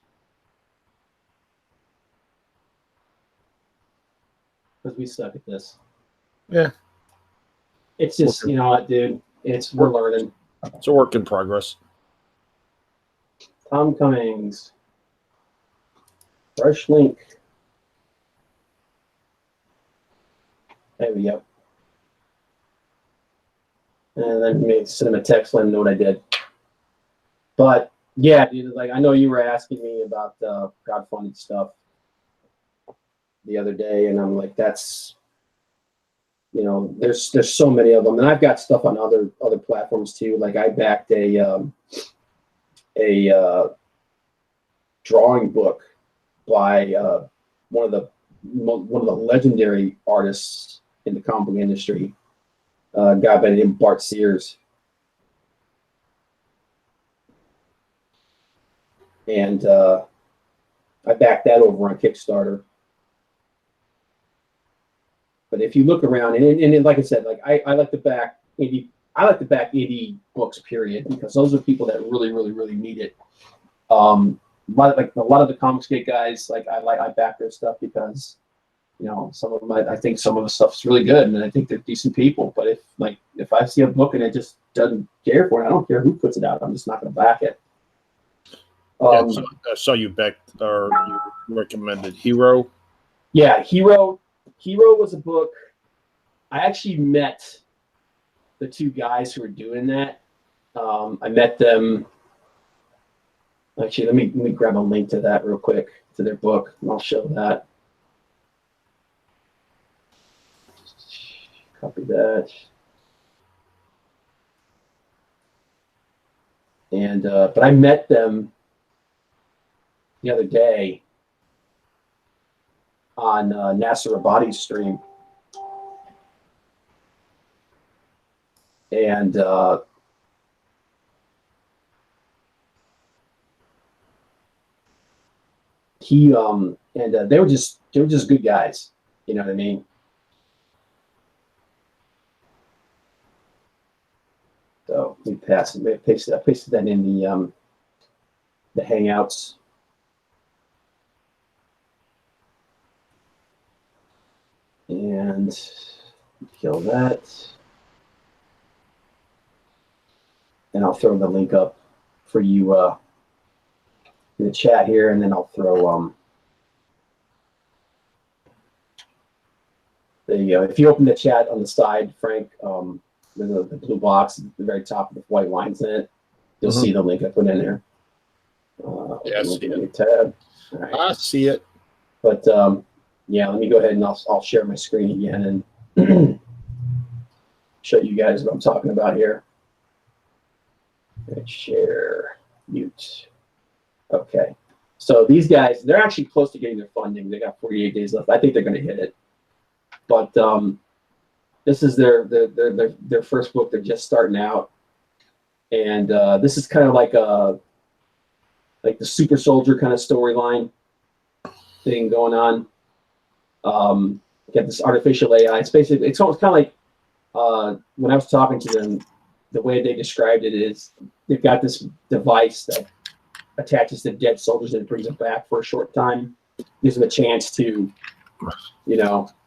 A: Because we suck at this.
C: Yeah.
A: It's just, you know what, dude? We're learning.
C: It's a work in progress.
A: Tom Cummings. Fresh link. There we go. And then maybe send him a text, let him know what I did. But yeah, dude, like I know you were asking me about crowdfunded stuff the other day, and I'm like, that's, you know, there's so many of them, and I've got stuff on other platforms too. Like I backed a drawing book by one of the legendary artists in the comic book industry, a guy by the name of Bart Sears. And I backed that over on Kickstarter. But if you look around, and like I said, like I like to back indie books, period, because those are people that really need it. A lot of the Comicsgate guys, like I back their stuff because, you know, some of them I think some of the stuff's really good, and I think they're decent people. But if I see a book and it just doesn't care for it, I don't care who puts it out. I'm just not going to back it.
C: Yeah, so I saw you backed, or you recommended Hero.
A: Yeah, Hero was a book. I actually met the two guys who were doing that. I met them. Actually, let me grab a link to that real quick, to their book, and I'll show that. Copy that. And but I met them the other day on Nasser Abadi's stream. And they were just good guys, you know what I mean? So we passed it. I pasted that in the Hangouts. And kill that. And I'll throw the link up for you in the chat here, and then I'll throw if you open the chat on the side, Frank, with the blue box at the very top with the white lines in it, you'll see the link I put in there.
C: Yeah, I see it.
A: Tab. All right.
C: I see it.
A: But yeah, let me go ahead and I'll share my screen again and show you guys what I'm talking about here. Share, mute. Okay. So these guys, they're actually close to getting their funding. They got 48 days left. I think they're going to hit it. But this is their first book. They're just starting out, and this is kind of like the super soldier kind of storyline thing going on. Got this artificial AI. It's almost kind of like when I was talking to them, the way they described it is they've got this device that attaches to dead soldiers and brings them back for a short time, gives them a chance to,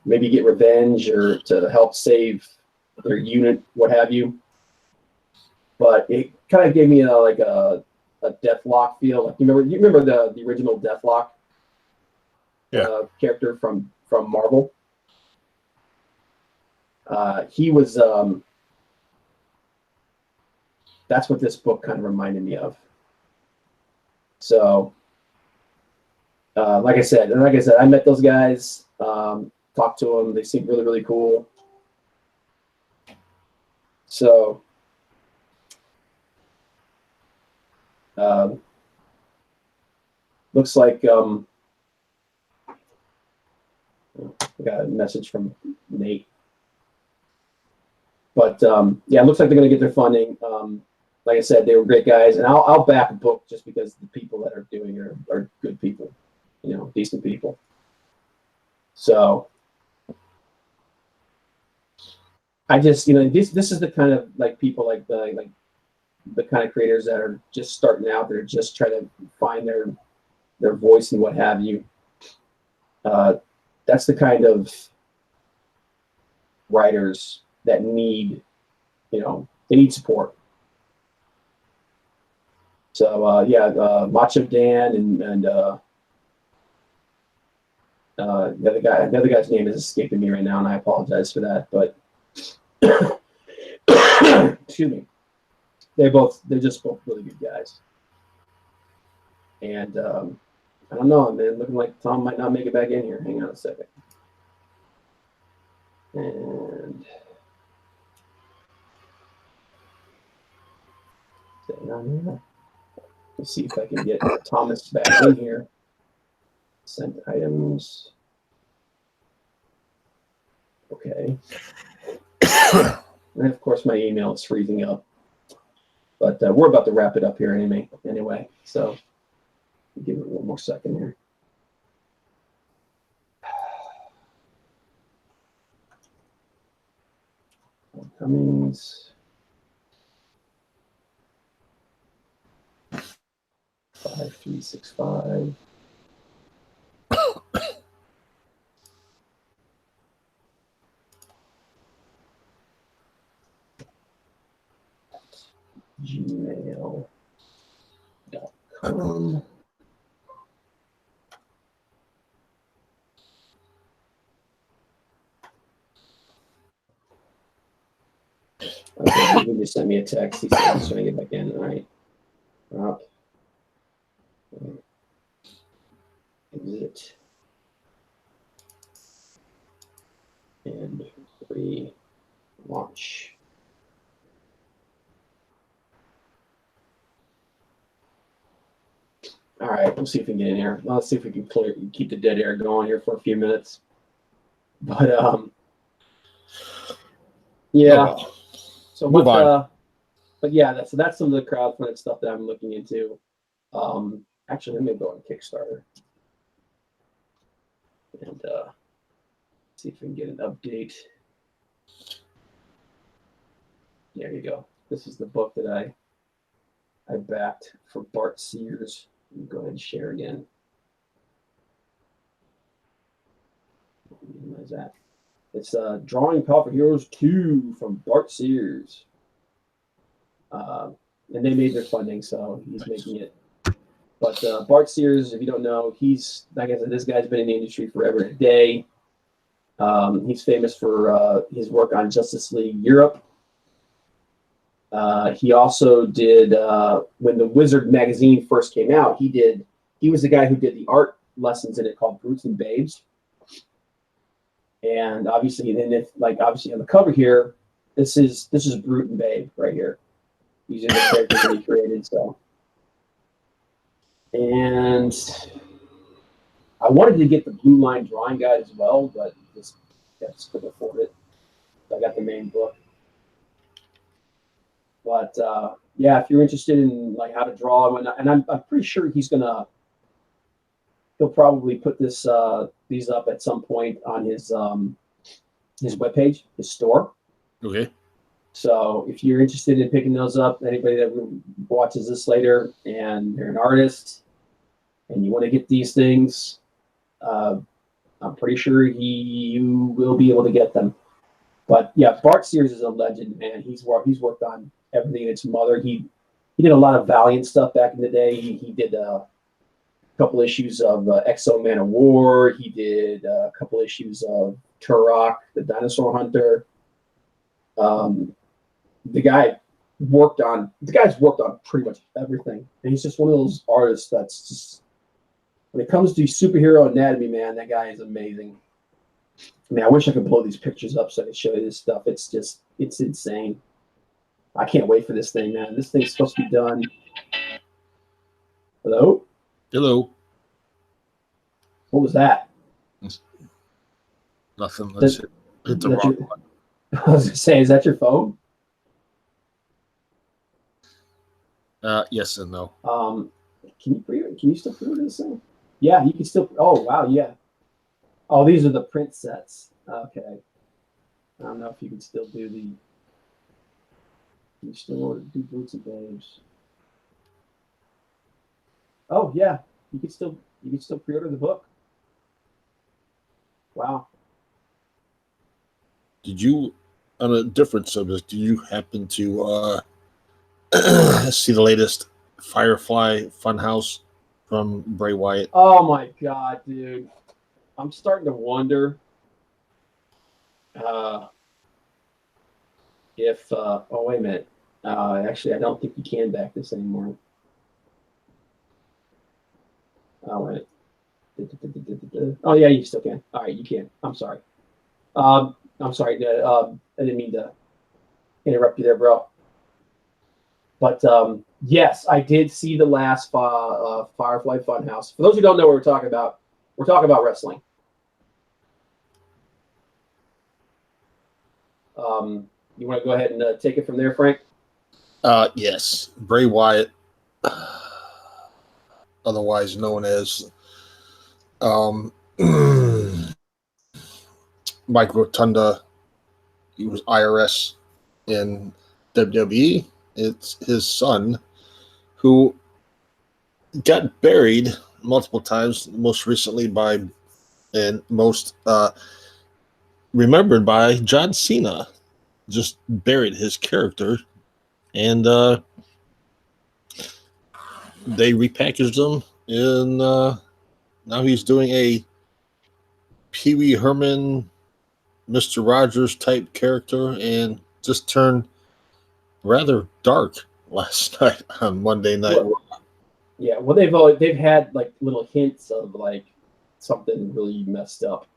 A: maybe get revenge or to help save their unit, what have you. But it kind of gave me like a Deathlock feel. Like you remember the original Deathlock character from Marvel. He was. That's what this book kind of reminded me of. So, like I said, I met those guys, talked to them. They seemed really, really cool. So, looks like I got a message from Nate. But yeah, it looks like they're going to get their funding. Like I said, they were great guys, and I'll back a book just because the people that are doing it are good people, decent people. So I just, this is the kind of like people like the kind of creators that are just starting out. They're just trying to find their voice and what have you. That's the kind of writers that need, they need support. So yeah, Macho Dan and the other guy's name is escaping me right now, and I apologize for that. But excuse me, they're just both really good guys. And I don't know, man. Looking like Tom might not make it back in here. Hang on a second. And on here. Let's see if I can get Thomas back in here. Send items. Okay. And of course, my email is freezing up. But we're about to wrap it up here anyway. So give it one more second here. Cummings. 5365. gmail.com. Okay, he just sent me a text. He said he's trying to get back in. All right. Up. Exit. And relaunch. All right, we'll see if we can get in here. Let's see if we can keep the dead air going here for a few minutes. But yeah.
C: Oh,
A: so what? But yeah, that's some of the crowdfunding stuff that I'm looking into. Actually, let me go on Kickstarter and see if we can get an update. There you go. This is the book that I backed for Bart Sears. Let me go ahead and share again. What is that? It's Drawing Powerful Heroes 2 from Bart Sears. And they made their funding, so he's making it. But Bart Sears, if you don't know, he's, like I said, this guy's been in the industry forever and a day. He's famous for his work on Justice League Europe. He also did when the Wizard magazine first came out. He was the guy who did the art lessons in it called Brutes and Babes. And obviously, obviously on the cover here, this is Brute and Babe right here. These are the characters that he created. So, and I wanted to get the Blue Line drawing guide as well, but just couldn't afford it. So I got the main book. But yeah, if you're interested in like how to draw and whatnot, and I'm pretty sure he'll probably put these up at some point on his webpage, his store.
C: Okay.
A: So if you're interested in picking those up, anybody that watches this later and they're an artist and you want to get these things, I'm pretty sure you will be able to get them. But yeah, Bart Sears is a legend, man. He's worked on everything in its mother. He did a lot of Valiant stuff back in the day. He did a couple issues of Exo Man of War. He did a couple issues of Turok, the Dinosaur Hunter. The guy's worked on pretty much everything, and he's just one of those artists that's just, when it comes to superhero anatomy, man, that guy is amazing. I mean, I wish I could blow these pictures up so I could show you this stuff. It's insane. I can't wait for this thing, man. This thing's supposed to be done. Hello?
C: Hello.
A: What was that?
C: Nothing. Let's hit the wrong button.
A: I was gonna say, is that your phone?
C: Yes and no.
A: Can you still print this thing? Yeah, you can still. Oh wow, yeah. Oh, these are the print sets. Okay. I don't know if you can still do the. Can you still do Boots and Babes? Oh yeah, you can still pre-order the book. Wow.
C: Did you, on a different subject, did you happen to see the latest Firefly Funhouse from Bray Wyatt?
A: Oh my God, dude. I'm starting to wonder if oh wait a minute. Actually, I don't think you can back this anymore. Oh wait. Oh yeah, you still can. All right, you can. I'm sorry. I'm sorry. I didn't mean to interrupt you there, bro. But yes, I did see the last Firefly Funhouse. For those who don't know what we're talking about wrestling. You want to go ahead and take it from there, Frank?
C: Yes. Bray Wyatt, otherwise known as Mike Rotunda. He was IRS in WWE. It's his son who got buried multiple times, most recently most remembered by John Cena. Just buried his character, and they repackaged him, and now he's doing a Pee Wee Herman, Mr. Rogers type character, and just turned rather dark last night on Monday Night Raw.
A: Yeah, well, they've had like little hints of like something really messed up.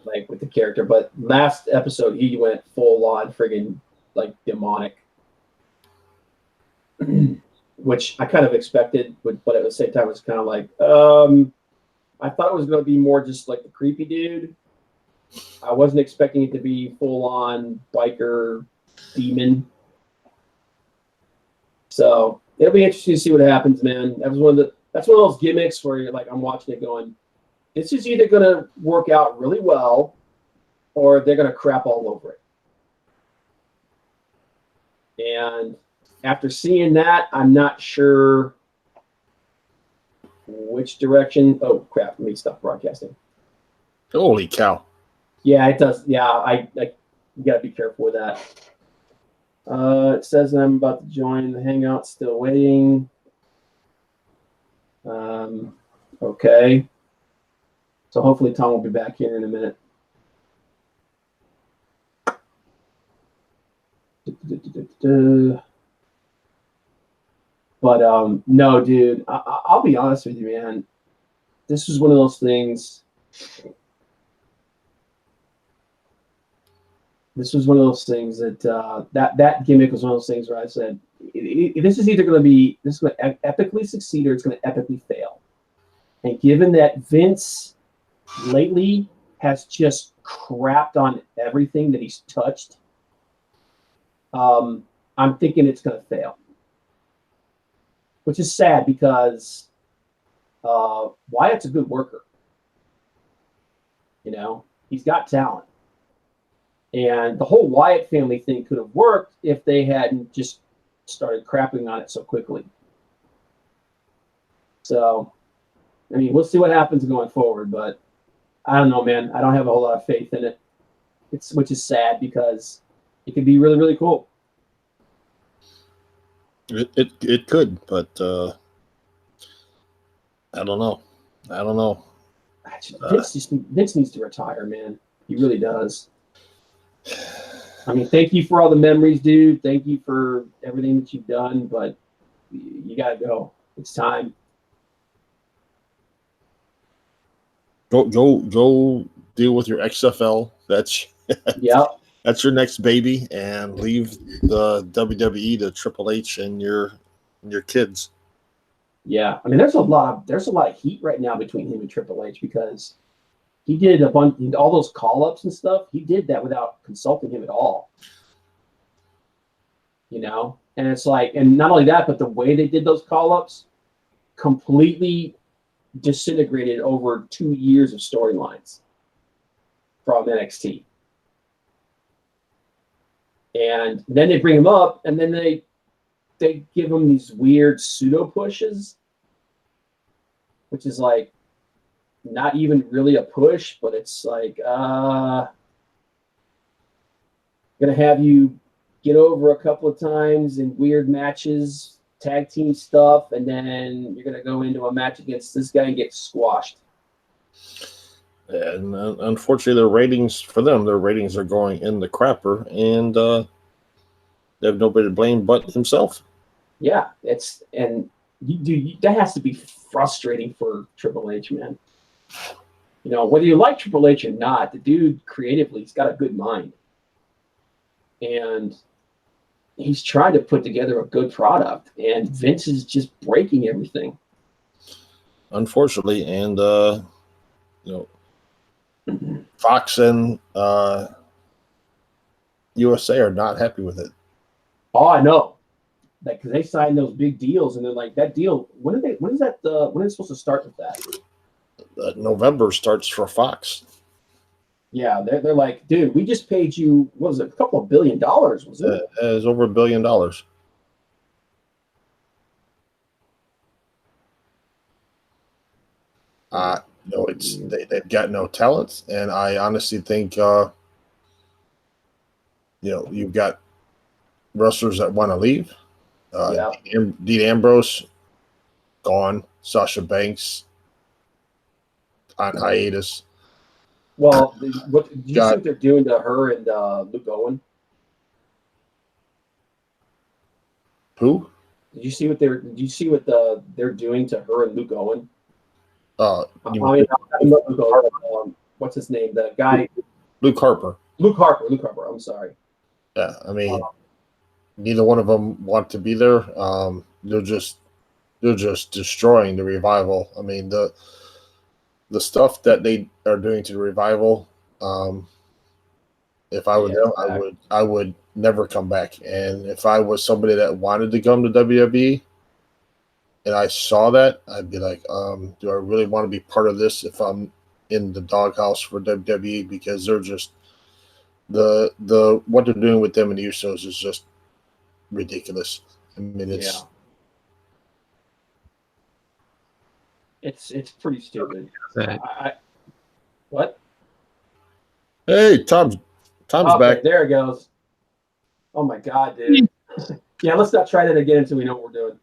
A: Like with the character, but last episode he went full on friggin' like demonic, which I kind of expected, but at the same time it was kind of like I thought it was going to be more just like the creepy dude. I wasn't expecting it to be full on biker demon. So it'll be interesting to see what happens, man. That's one of those gimmicks where you're like, I'm watching it going, this is either going to work out really well or they're going to crap all over it. And after seeing that, I'm not sure which direction. Oh, crap. Let me stop broadcasting.
C: Holy cow.
A: Yeah, it does. Yeah, you got to be careful with that. It says I'm about to join the Hangout. Still waiting. Okay. So hopefully Tom will be back here in a minute. But no, dude, I'll be honest with you, man. This was one of those things. This was one of those things that that gimmick was one of those things where I said, this is either going to epically succeed or it's going to epically fail. And given that Vince lately has just crapped on everything that he's touched, I'm thinking it's going to fail. Which is sad because Wyatt's a good worker. You know, he's got talent. And the whole Wyatt family thing could have worked if they hadn't just started crapping on it so quickly. So, I mean, we'll see what happens going forward, but I don't know, man. I don't have a whole lot of faith in it. Which is sad because it could be really, really cool.
C: It could, but I don't know.
A: Vince needs to retire, man. He really does. I mean, thank you for all the memories, dude. Thank you for everything that you've done, but you gotta go. It's time.
C: Go deal with your XFL. That's that's your next baby, and leave the WWE to Triple H and your kids.
A: Yeah, I mean, there's a lot of heat right now between him and Triple H because he did a bunch, all those call-ups and stuff. He did that without consulting him at all. You know, and it's like, and not only that, but the way they did those call-ups completely disintegrated over 2 years of storylines from NXT. And then they bring him up, and then they give him these weird pseudo pushes, which is like not even really a push, but it's like gonna have you get over a couple of times in weird matches, tag team stuff, and then you're gonna go into a match against this guy and get squashed.
C: And unfortunately, their ratings are going in the crapper, and they have nobody to blame but himself.
A: Yeah, that has to be frustrating for Triple H, man. You know, whether you like Triple H or not, the dude creatively, he's got a good mind, and he's trying to put together a good product, and Vince is just breaking everything.
C: Unfortunately, and Fox and USA are not happy with it.
A: Oh, I know. Like, because they signed those big deals, and they're like, that deal. When is that? When are they supposed to start with that?
C: November starts for Fox.
A: Yeah, they're like, dude, we just paid you. What was it? A couple of $1 billion, was it?
C: It was over $1 billion. They've got no talent, and I honestly think you've got wrestlers that want to leave. Dean Ambrose gone. Sasha Banks on hiatus.
A: Well, did you see what they're doing to her and Luke Owen?
C: Who?
A: Did you see what they're doing to her and Luke Owen? What's his name? The guy.
C: Luke Harper.
A: Luke Harper. I'm sorry.
C: Yeah, I mean, neither one of them want to be there. They're just destroying the Revival. I mean, the stuff that they are doing to the Revival. If I were them, I would never come back. And if I was somebody that wanted to come to WWE, and I saw that, I'd be like, do I really want to be part of this if I'm in the doghouse for WWE? Because they're just the what they're doing with them and the Usos is just ridiculous. I mean,
A: it's pretty stupid. What?
C: Hey, Tom's back.
A: There it goes. Oh my God, dude. Yeah, let's not try that again until we know what we're doing.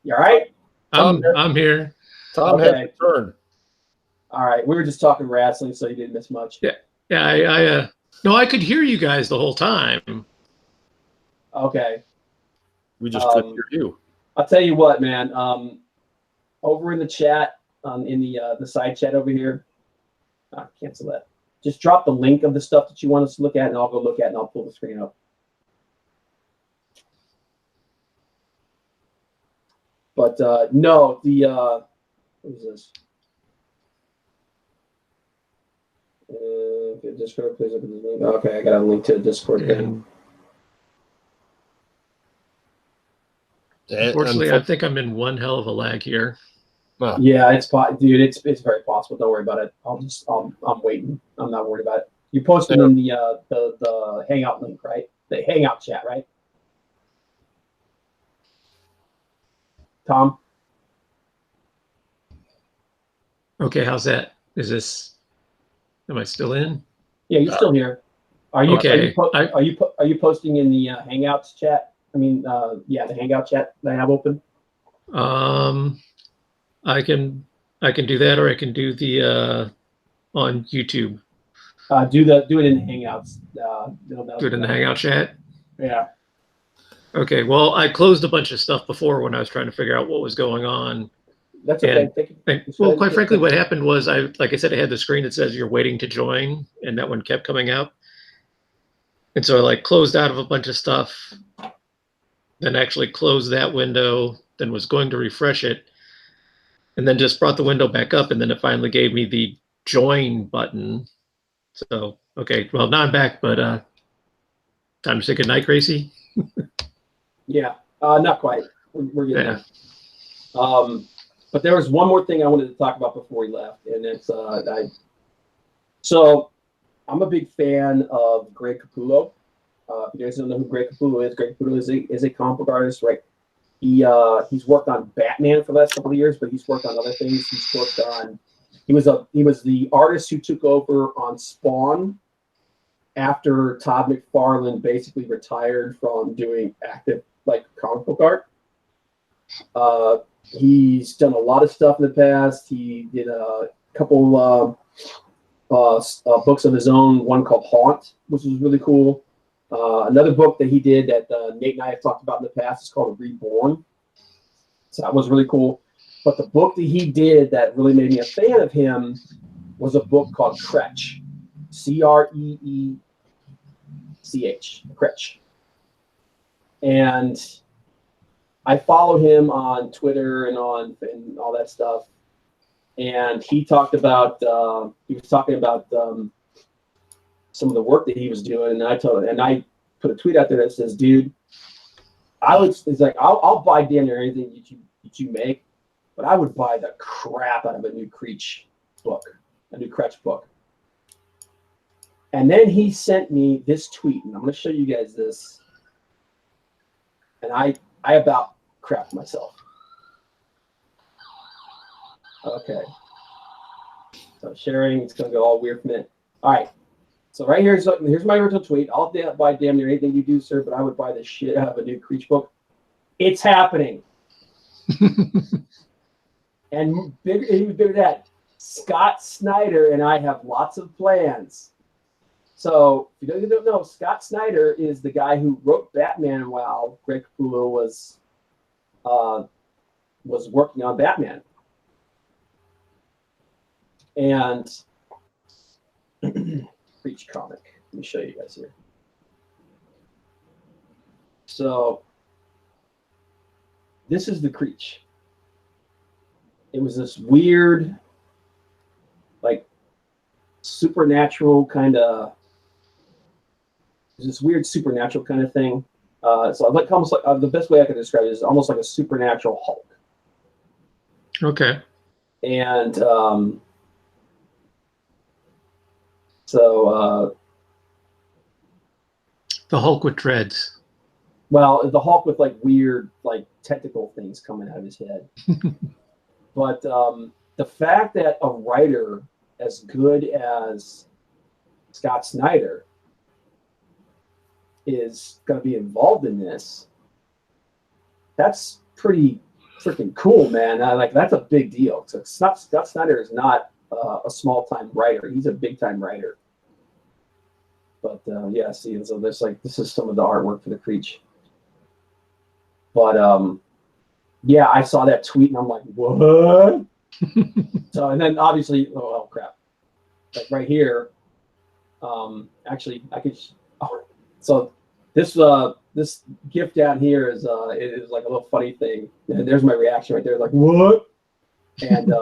A: You all right?
B: I'm here.
C: Tom has
A: Okay.
C: returned.
A: All right. We were just talking wrestling, so you didn't miss much.
B: Yeah. Yeah. No, I could hear you guys the whole time.
A: Okay.
C: We just couldn't hear you.
A: I'll tell you what, man. Over in the chat, in the side chat over here, cancel that. Just drop the link of the stuff that you want us to look at, and I'll go look at it, and I'll pull the screen up. But no, what is this? Okay, Discord, please look at this link. Okay, I got a link to a Discord thing.
B: Unfortunately, I think I'm in one hell of a lag here.
C: Huh.
A: Yeah, dude, it's very possible. Don't worry about it. I'm waiting. I'm not worried about it. You posted in the Hangout link, right? The Hangout chat, right? Tom?
B: Okay, how's that? Am I still in?
A: Yeah, you're still here. Are you
B: Okay.
A: are you posting in the Hangouts chat? I mean, yeah, the Hangout chat that I have open.
B: I can do that, or I can do the on YouTube.
A: Do it in the Hangouts.
B: Do it in the Hangout chat.
A: Yeah.
B: Okay. Well, I closed a bunch of stuff before when I was trying to figure out what was going on.
A: That's okay.
B: Well, quite frankly, what happened was like I said, I had the screen that says you're waiting to join, and that one kept coming up. And so I like closed out of a bunch of stuff, then actually closed that window, then was going to refresh it, and then just brought the window back up, and then it finally gave me the join button. So, okay, well, now I'm back, but time to say goodnight, Gracie.
A: Yeah, not quite. We're getting
B: Yeah.
A: there. But there was one more thing I wanted to talk about before we left, and it's so I'm a big fan of Greg Capullo. If you guys don't know who Greg Capullo is a comic book artist, right? He's worked on Batman for the last couple of years, but he's worked on other things. He was the artist who took over on Spawn after Todd McFarlane basically retired from doing active comic book art. He's done a lot of stuff in the past. He did a couple books of his own, one called Haunt, which was really cool. Another book that he did that Nate and I have talked about in the past is called Reborn. So that was really cool. But the book that he did that really made me a fan of him was a book called Cretch. Creech. Cretch. And I follow him on Twitter and all that stuff. And he talked about some of the work that he was doing, and I put a tweet out there that says, "Dude, I'll buy damn near anything that you make, but I would buy the crap out of a new Cretch book." And then he sent me this tweet, and I'm going to show you guys this. And I about crapped myself. Okay. So sharing, it's going to go all weird for a minute. All right. So right here's my original tweet. I'll buy damn near anything you do, sir, but I would buy the shit out of a new Cretch book. It's happening. And even bigger than that, Scott Snyder and I have lots of plans. So if you don't know, Scott Snyder is the guy who wrote Batman while Greg Capullo was working on Batman. And Cretch comic. Let me show you guys here. So this is the Cretch. It was this weird, supernatural kind of. This weird supernatural kind of thing. So almost like the best way I could describe it is almost like a supernatural Hulk.
B: Okay.
A: And so
B: the Hulk with dreads.
A: Well, the Hulk with weird tentacle things coming out of his head. But the fact that a writer as good as Scott Snyder is going to be involved in this, that's pretty freaking cool, man. Like that's a big deal. So Scott Snyder is not a small time writer. He's a big time writer. But yeah, see, so there's like this is some of the artwork for the Creech. But yeah, I saw that tweet and I'm like, what? So and then obviously, oh crap, like right here. Actually, I could. Oh, so this gift down here is it is like a little funny thing. And there's my reaction right there, like what? And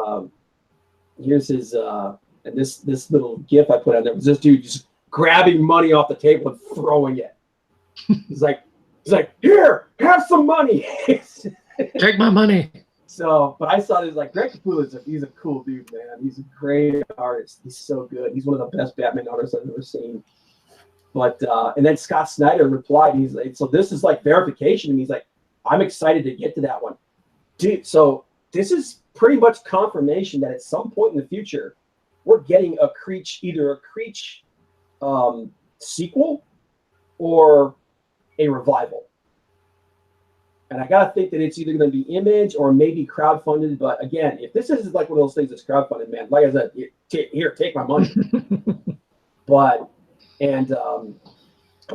A: here's his and this little gif I put on there was this dude just grabbing money off the table and throwing it. He's like, here, have some money.
B: Take my money.
A: So, but I saw this like Greg Capullo he's a cool dude, man. He's a great artist. He's so good. He's one of the best Batman artists I've ever seen. But and then Scott Snyder replied, he's like, so this is like verification, and he's like, I'm excited to get to that one, dude. So this is pretty much confirmation that at some point in the future, we're getting a Creech, either a Creech sequel or a revival. And I gotta think that it's either going to be Image or maybe crowdfunded. But again, if this is like one of those things that's crowdfunded, man, like I said, here, take my money. But and I'm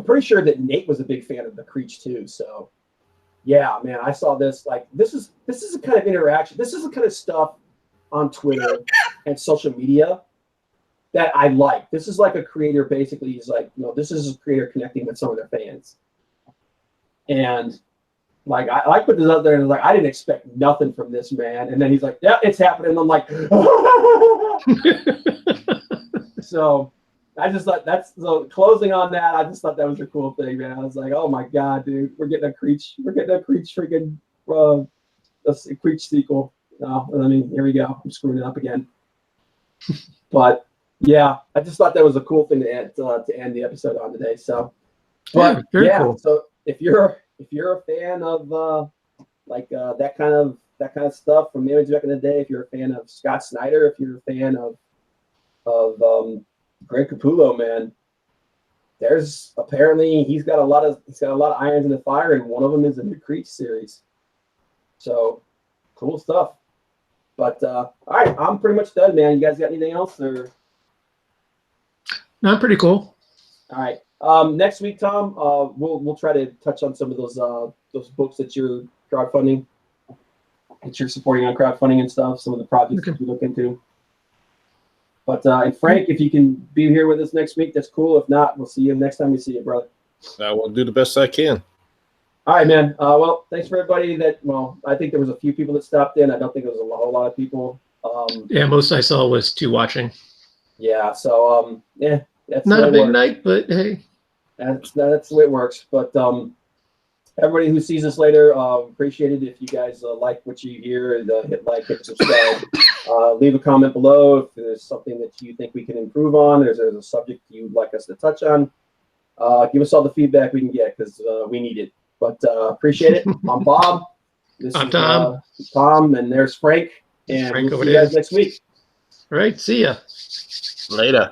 A: pretty sure that Nate was a big fan of the Creech too. So yeah, man, I saw this. Like this is the kind of interaction. This is the kind of stuff on Twitter and social media that I like. This is like a creator basically. He's like, this is a creator connecting with some of their fans. And like I put this out there and like I didn't expect nothing from this man, and then he's like, "Yeah, it's happening." And I'm like, so I just thought so closing on that. I just thought that was a cool thing, man. I was like, "Oh my god, dude, we're getting a Creech freaking a Creech sequel." No, I mean, here we go. I'm screwing it up again. But yeah, I just thought that was a cool thing to end the episode on today. So, but
B: very cool.
A: So if you're a fan of that kind of stuff from Image back in the day, if you're a fan of Scott Snyder, if you're a fan of Greg Capullo, man, there's apparently he's got a lot of irons in the fire, and one of them is the new Creech series. So cool stuff. But all right, I'm pretty much done, man. You guys got anything else or?
B: No, pretty cool.
A: All right. Next week, Tom, we'll try to touch on some of those books that you're crowdfunding, that you're supporting on crowdfunding and stuff. Some of the projects that you look into. But and Frank, if you can be here with us next week, that's cool. If not, we'll see you next time we see you, brother.
C: I will do the best I can.
A: All right, man. Well, thanks for everybody I think there was a few people that stopped in. I don't think it was a whole lot of people.
B: Yeah, most I saw was 2 watching.
A: Yeah. So yeah. That's
B: not a big night, but hey.
A: That's the way it works. But everybody who sees this later, appreciate it. If you guys like what you hear, hit like, hit subscribe. Leave a comment below if there's something that you think we can improve on. There's a subject you'd like us to touch on. Give us all the feedback we can get because we need it. But appreciate it. I'm Bob.
B: I'm Tom.
A: Tom, and there's Frank. And we'll see you guys next week.
B: All right. See ya.
C: Later.